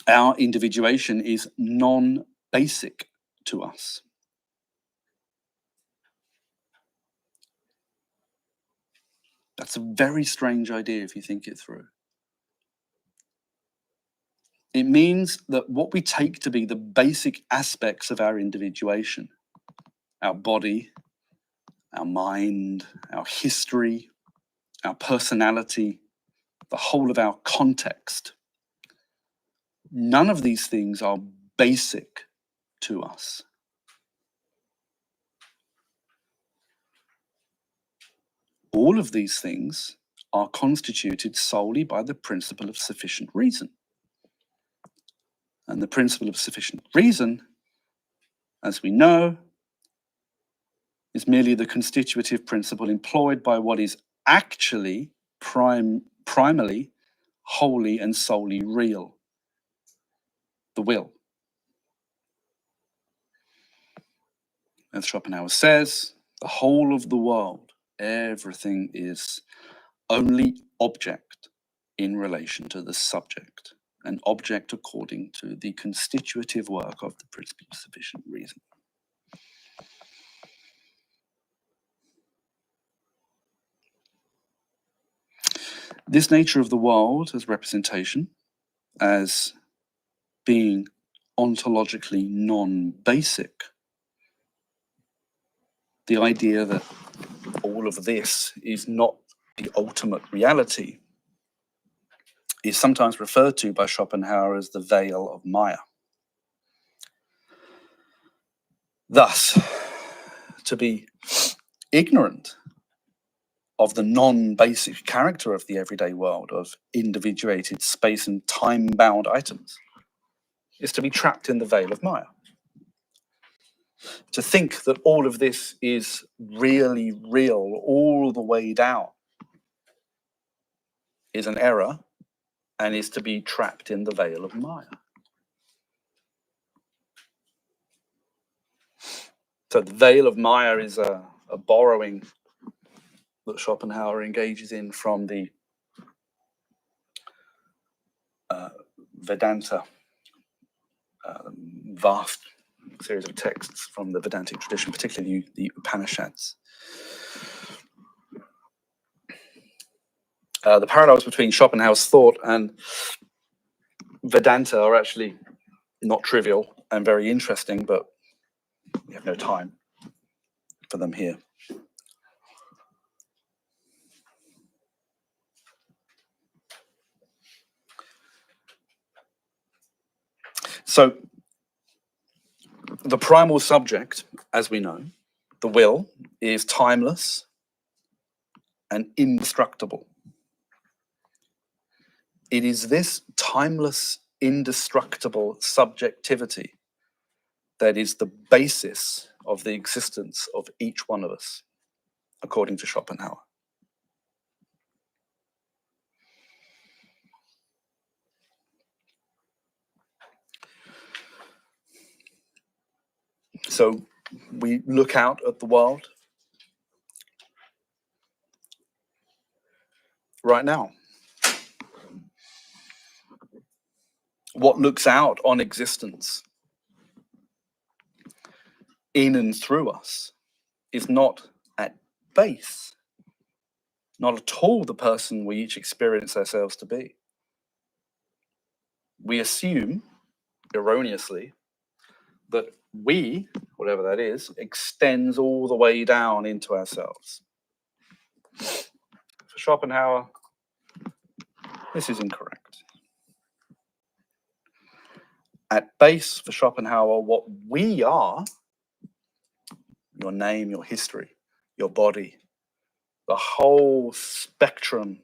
our individuation is non-basic to us. That's a very strange idea if you think it through. It means that what we take to be the basic aspects of our individuation, our body, our mind, our history, our personality, the whole of our context, none of these things are basic to us. All of these things are constituted solely by the principle of sufficient reason. And the principle of sufficient reason, as we know, is merely the constitutive principle employed by what is actually primarily, wholly and solely real, the will. As Schopenhauer says, the whole of the world, everything is only object in relation to the subject, an object according to the constitutive work of the principle of sufficient reason. This nature of the world as representation, as being ontologically non-basic, the idea that all of this is not the ultimate reality, is sometimes referred to by Schopenhauer as the veil of Maya. Thus, to be ignorant of the non-basic character of the everyday world, of individuated space and time-bound items, is to be trapped in the veil of Maya. To think that all of this is really real all the way down is an error and is to be trapped in the veil of Maya. So the veil of Maya is a borrowing that Schopenhauer engages in from the Vedanta, vast series of texts from the Vedantic tradition, particularly the Upanishads. The parallels between Schopenhauer's thought and Vedanta are actually not trivial and very interesting, but we have no time for them here. So, the primal subject, as we know, the will, is timeless and indestructible. It is this timeless, indestructible subjectivity that is the basis of the existence of each one of us, according to Schopenhauer. So we look out at the world right now. What looks out on existence in and through us is not at base, not at all the person we each experience ourselves to be. We assume, erroneously, that we, whatever that is, extends all the way down into ourselves. For Schopenhauer, this is incorrect. At base, for Schopenhauer, what we are, your name, your history, your body, the whole spectrum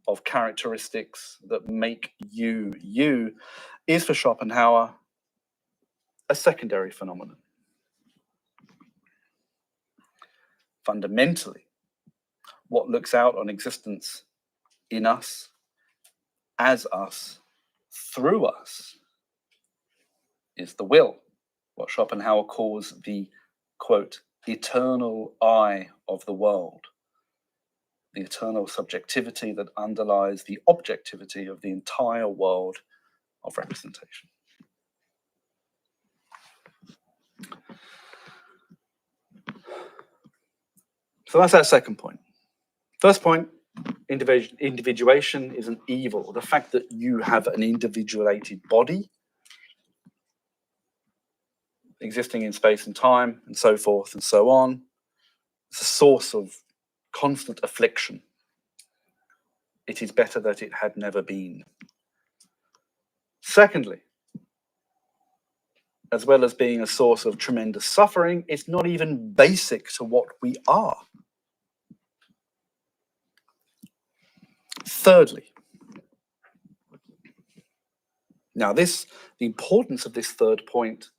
of characteristics that make you, you, is for Schopenhauer a secondary phenomenon. Fundamentally, what looks out on existence in us, as us, through us, is the will, what Schopenhauer calls the, quote, eternal I of the world, the eternal subjectivity that underlies the objectivity of the entire world of representation. So that's our second point. First point, individuation is an evil. The fact that you have an individuated body existing in space and time and so forth and so on, is a source of constant affliction. It is better that it had never been. Secondly, as well as being a source of tremendous suffering, it's not even basic to what we are. Thirdly, now the importance of this third point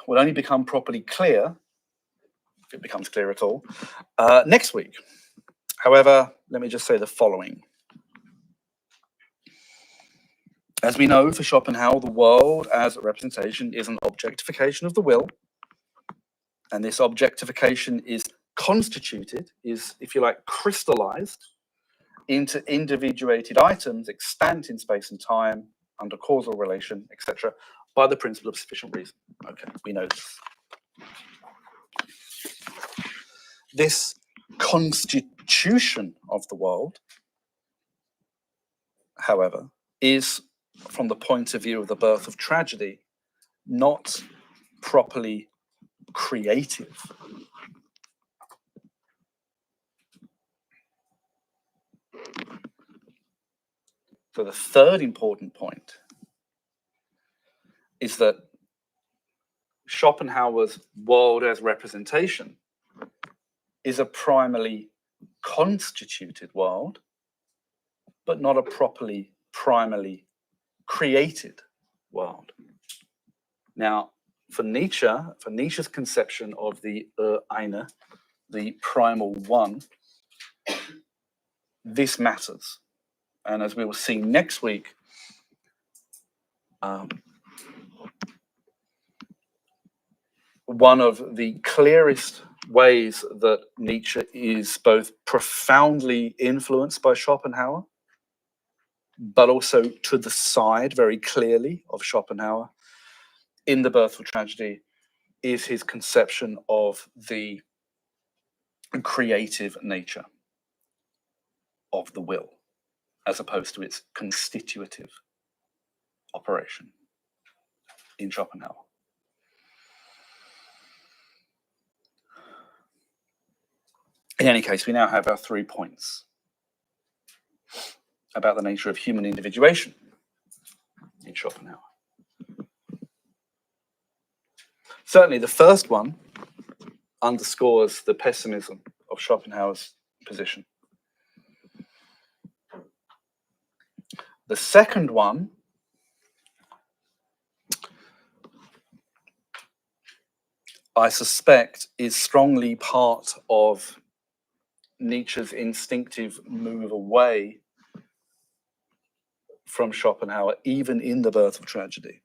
will only become properly clear, if it becomes clear at all, next week. However, let me just say the following. As we know, for Schopenhauer, the world as a representation is an objectification of the will, and this objectification is constituted, is, if you like, crystallized into individuated items extant in space and time under causal relation, etc., by the principle of sufficient reason. Okay, we know this. This constitution of the world, however, is, from the point of view of the birth of tragedy, not properly creative. So the third important point is that Schopenhauer's world as representation is a primarily constituted world, but not a properly primarily created world. Now, for Nietzsche's conception of the Eine, the primal one, this matters. And as we will see next week, one of the clearest ways that Nietzsche is both profoundly influenced by Schopenhauer but also to the side very clearly of Schopenhauer in The Birth of Tragedy is his conception of the creative nature of the will, as opposed to its constitutive operation in Schopenhauer. In any case, we now have our 3 points about the nature of human individuation in Schopenhauer. Certainly, the first one underscores the pessimism of Schopenhauer's position. The second one I suspect is strongly part of Nietzsche's instinctive move away from Schopenhauer, even in The Birth of Tragedy,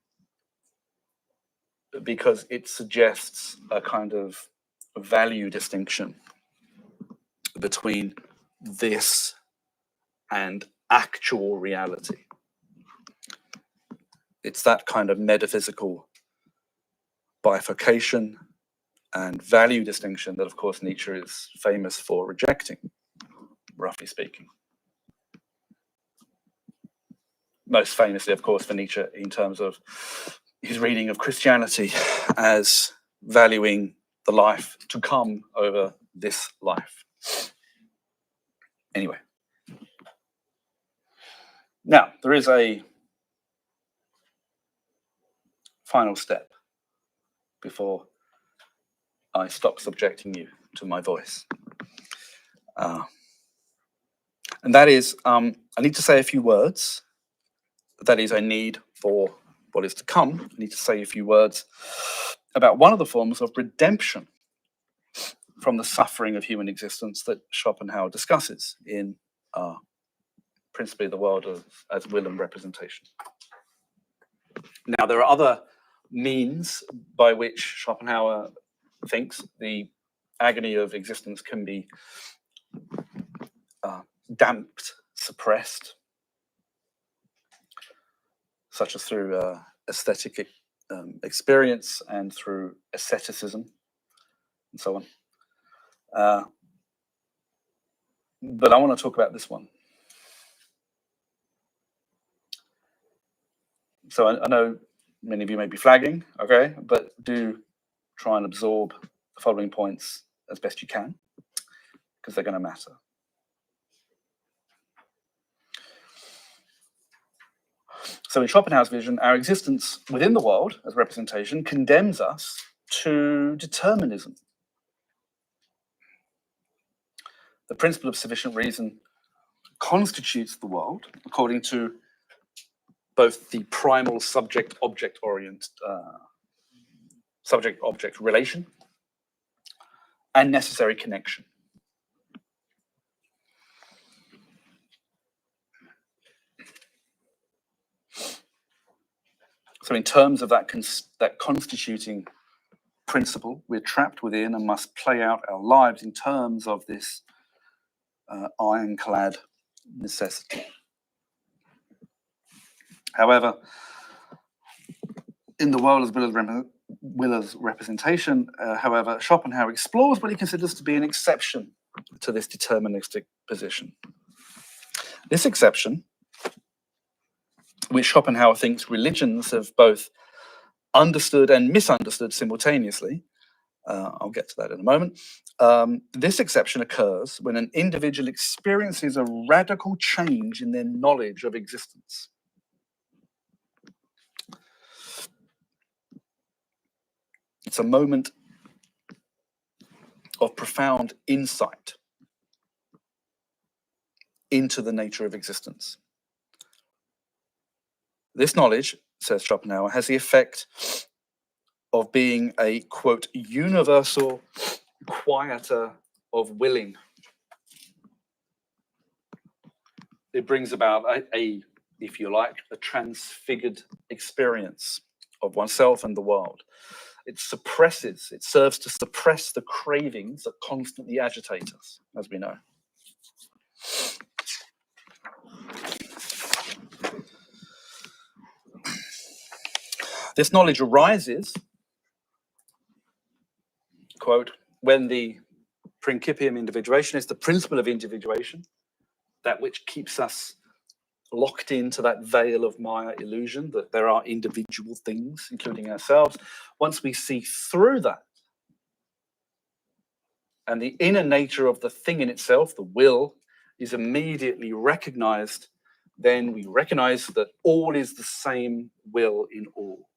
because it suggests a kind of value distinction between this and actual reality. It's that kind of metaphysical bifurcation and value distinction that, of course, Nietzsche is famous for rejecting, roughly speaking. Most famously, of course, for Nietzsche in terms of his reading of Christianity as valuing the life to come over this life. Anyway. Now, there is a final step before I stop subjecting you to my voice. And that is, I need to say a few words. That is, I need for what is to come, I need to say a few words about one of the forms of redemption from the suffering of human existence that Schopenhauer discusses in principally the world as will and representation. Now, there are other means by which Schopenhauer thinks the agony of existence can be damped, suppressed, such as through aesthetic experience and through asceticism and so on. But I want to talk about this one. So I know many of you may be flagging, okay, but do try and absorb the following points as best you can, because they're going to matter. So in Schopenhauer's vision, our existence within the world as representation condemns us to determinism. The principle of sufficient reason constitutes the world according to both the primal subject-object relation and necessary connection. So in terms of that constituting principle, we're trapped within and must play out our lives in terms of this ironclad necessity. However, in the world as will as representation, however, Schopenhauer explores what he considers to be an exception to this deterministic position. This exception, which Schopenhauer thinks religions have both understood and misunderstood simultaneously, I'll get to that in a moment. This exception occurs when an individual experiences a radical change in their knowledge of existence. It's a moment of profound insight into the nature of existence. This knowledge, says Schopenhauer, has the effect of being a, quote, universal quieter of willing. It brings about a, if you like, a transfigured experience of oneself and the world. It serves to suppress the cravings that constantly agitate us, as we know. This knowledge arises, quote, when the principium individuation is the principle of individuation, that which keeps us locked into that veil of Maya illusion, that there are individual things, including ourselves. Once we see through that, and the inner nature of the thing in itself, the will, is immediately recognized, then we recognize that all is the same will in all.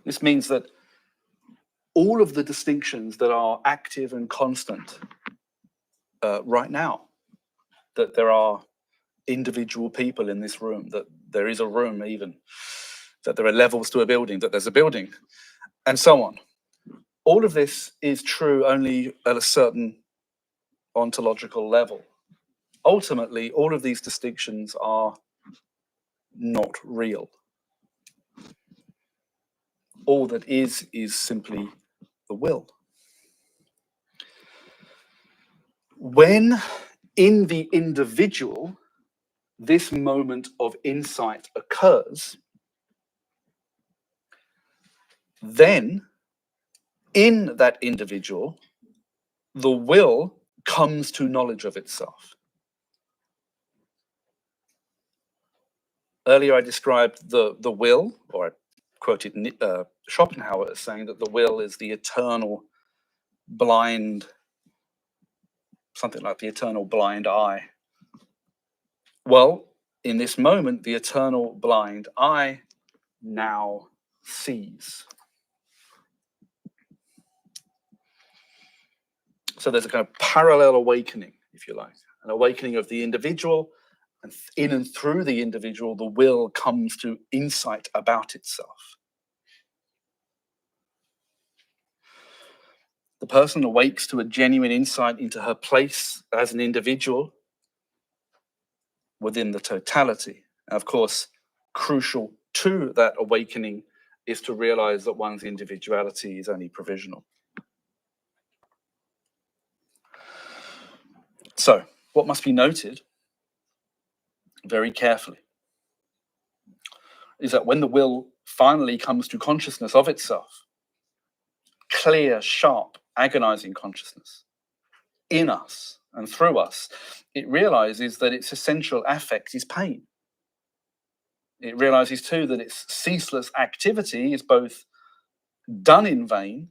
This means that all of the distinctions that are active and constant right now, that there are individual people in this room, that there is a room even, that there are levels to a building, that there's a building, and so on. All of this is true only at a certain ontological level. Ultimately, all of these distinctions are not real. All that is simply the will. When in the individual this moment of insight occurs, then in that individual, the will comes to knowledge of itself. Earlier I described the will, or I quoted Schopenhauer as saying that the will is the eternal blind, something like the eternal blind eye. Well, in this moment, the eternal blind eye now sees. So there's a kind of parallel awakening, if you like, an awakening of the individual, and in and through the individual, the will comes to insight about itself. The person awakes to a genuine insight into her place as an individual within the totality. And of course, crucial to that awakening is to realize that one's individuality is only provisional. So, what must be noted very carefully is that when the will finally comes to consciousness of itself, clear, sharp, agonizing consciousness in us and through us, it realizes that its essential affect is pain. It realizes too that its ceaseless activity is both done in vain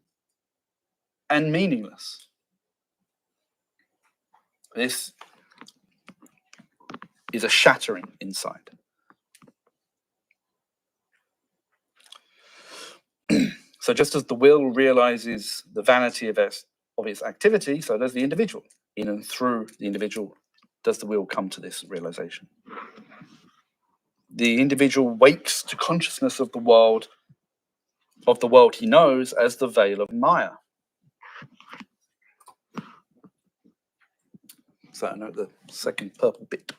and meaningless. This is a shattering insight. So just as the will realizes the vanity of its activity, so does the individual. In and through the individual does the will come to this realization. The individual wakes to consciousness of the world he knows as the veil of Maya. So note the second purple bit.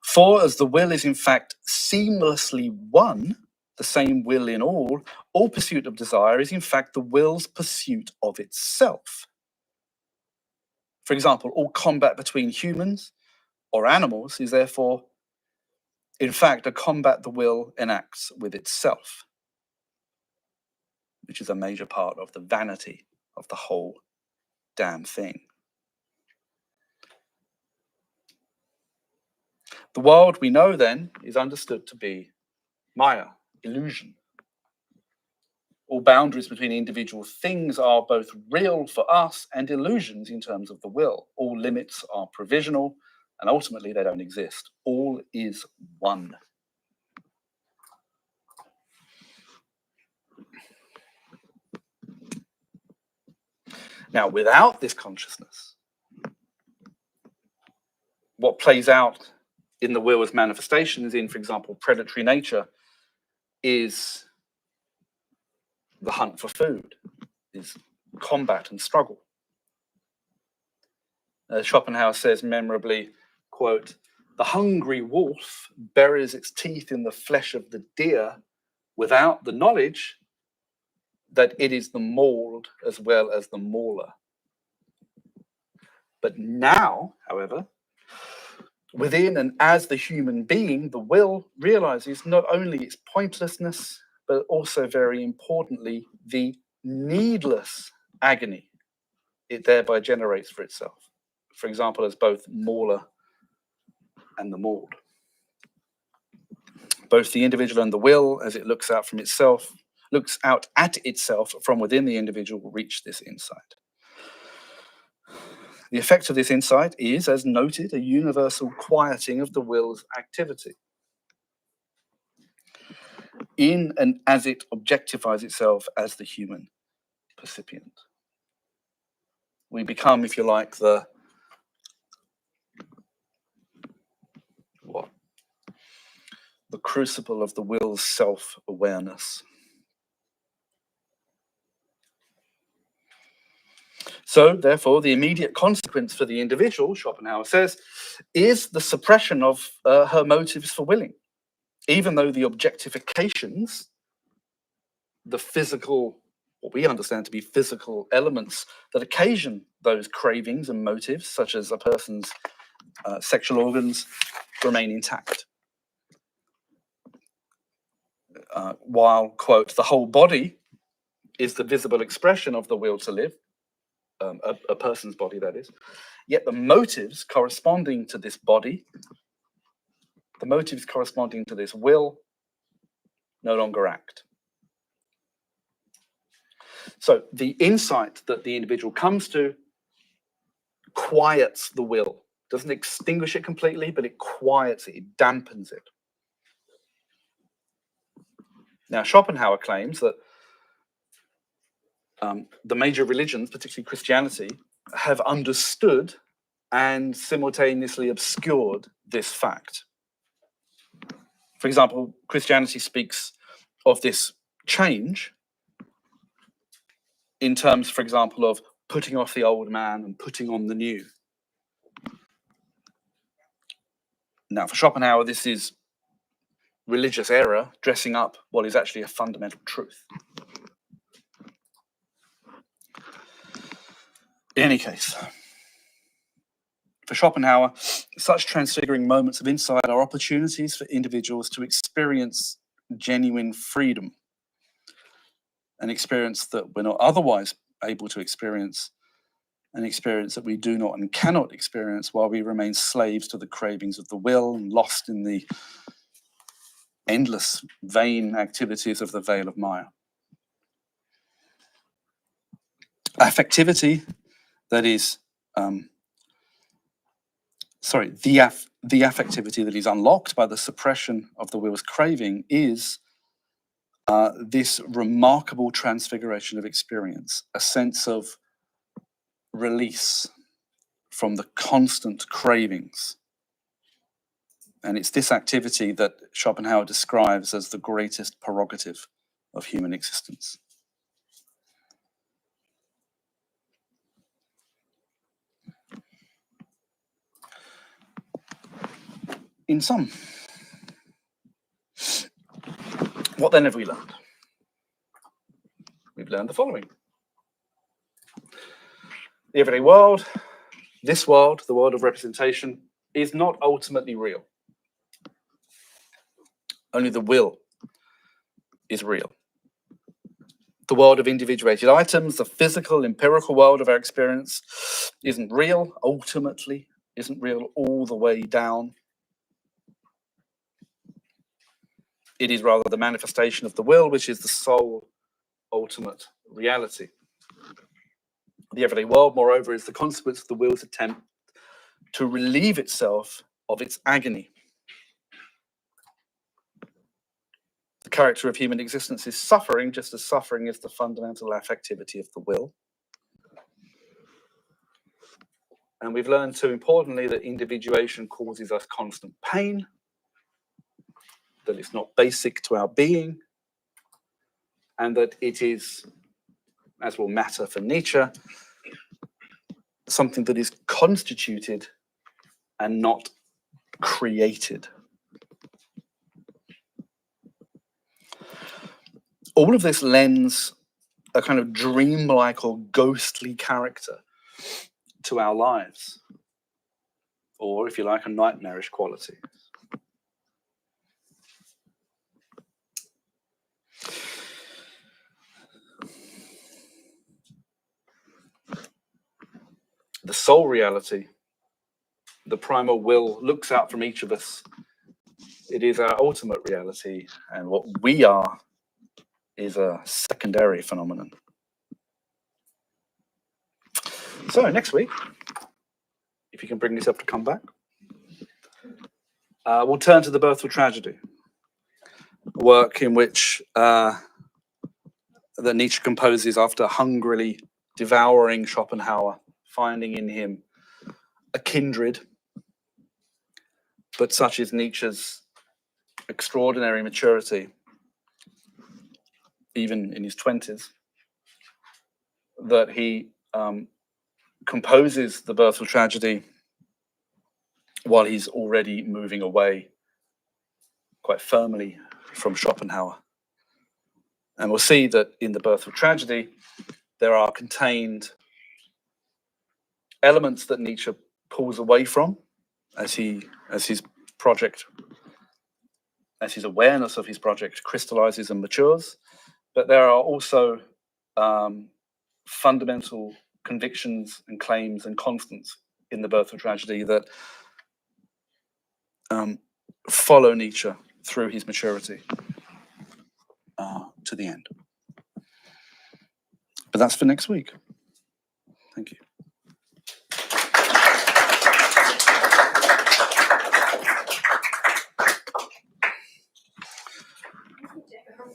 For as the will is in fact seamlessly one, the same will in all pursuit of desire is in fact the will's pursuit of itself. For example, all combat between humans or animals is therefore, in fact, a combat the will enacts with itself, which is a major part of the vanity of the whole damn thing. The world we know then is understood to be Maya, illusion. All boundaries between individual things are both real for us and illusions in terms of the will. All limits are provisional, and ultimately they don't exist. All is one. Now, without this consciousness, what plays out in the will as manifestations in, for example, predatory nature is the hunt for food, is combat and struggle. Schopenhauer says memorably, quote, "The hungry wolf buries its teeth in the flesh of the deer without the knowledge that it is the mauled as well as the mauler. But now, however, within and as the human being, the will realizes not only its pointlessness, but also, very importantly, the needless agony it thereby generates for itself. For example, as both mauler and the mauled. Both the individual and the will, as it looks out at itself from within the individual, will reach this insight. The effect of this insight is, as noted, a universal quieting of the will's activity in and as it objectifies itself as the human percipient. We become, if you like, the crucible of the will's self-awareness. So, therefore, the immediate consequence for the individual, Schopenhauer says, is the suppression of her motives for willing, even though the objectifications, the physical, what we understand to be physical elements that occasion those cravings and motives, such as a person's sexual organs, remain intact. While, quote, the whole body is the visible expression of the will to live, a person's body, that is, yet the motives corresponding to this body, the motives corresponding to this will, no longer act. So the insight that the individual comes to quiets the will, doesn't extinguish it completely, but it quiets it, it dampens it. Now, Schopenhauer claims that the major religions, particularly Christianity, have understood and simultaneously obscured this fact. For example, Christianity speaks of this change in terms, for example, of putting off the old man and putting on the new. Now, for Schopenhauer, this is religious error dressing up what is actually a fundamental truth. In any case, for Schopenhauer, such transfiguring moments of insight are opportunities for individuals to experience genuine freedom, an experience that we're not otherwise able to experience, an experience that we do not and cannot experience while we remain slaves to the cravings of the will and lost in the endless, vain activities of the veil of Maya. Affectivity, that is, the affectivity that is unlocked by the suppression of the will's craving is this remarkable transfiguration of experience, a sense of release from the constant cravings. And it's this activity that Schopenhauer describes as the greatest prerogative of human existence. In sum, what then have we learned? We've learned the following. The everyday world, this world, the world of representation, is not ultimately real. Only the will is real. The world of individuated items, the physical, empirical world of our experience, isn't real, ultimately, isn't real all the way down. It is rather the manifestation of the will, which is the sole ultimate reality. The everyday world, moreover, is the consequence of the will's attempt to relieve itself of its agony. The character of human existence is suffering, just as suffering is the fundamental affectivity of the will. And we've learned, too importantly, that individuation causes us constant pain, that it's not basic to our being, and that it is, as will matter for Nietzsche, something that is constituted and not created. All of this lends a kind of dreamlike or ghostly character to our lives, or if you like, a nightmarish quality. The soul reality, the primal will, looks out from each of us. It is our ultimate reality, and what we are is a secondary phenomenon. So next week, if you can bring yourself to come back, we'll turn to The Birth of Tragedy, a work in which that Nietzsche composes after hungrily devouring Schopenhauer, finding in him a kindred. But such is Nietzsche's extraordinary maturity, even in his 20s, that he composes The Birth of Tragedy while he's already moving away quite firmly from Schopenhauer. And we'll see that in The Birth of Tragedy, there are contained elements that Nietzsche pulls away from as his awareness of his project crystallizes and matures. But there are also fundamental convictions and claims and constants in The Birth of Tragedy that follow Nietzsche through his maturity to the end. But that's for next week. Thank you.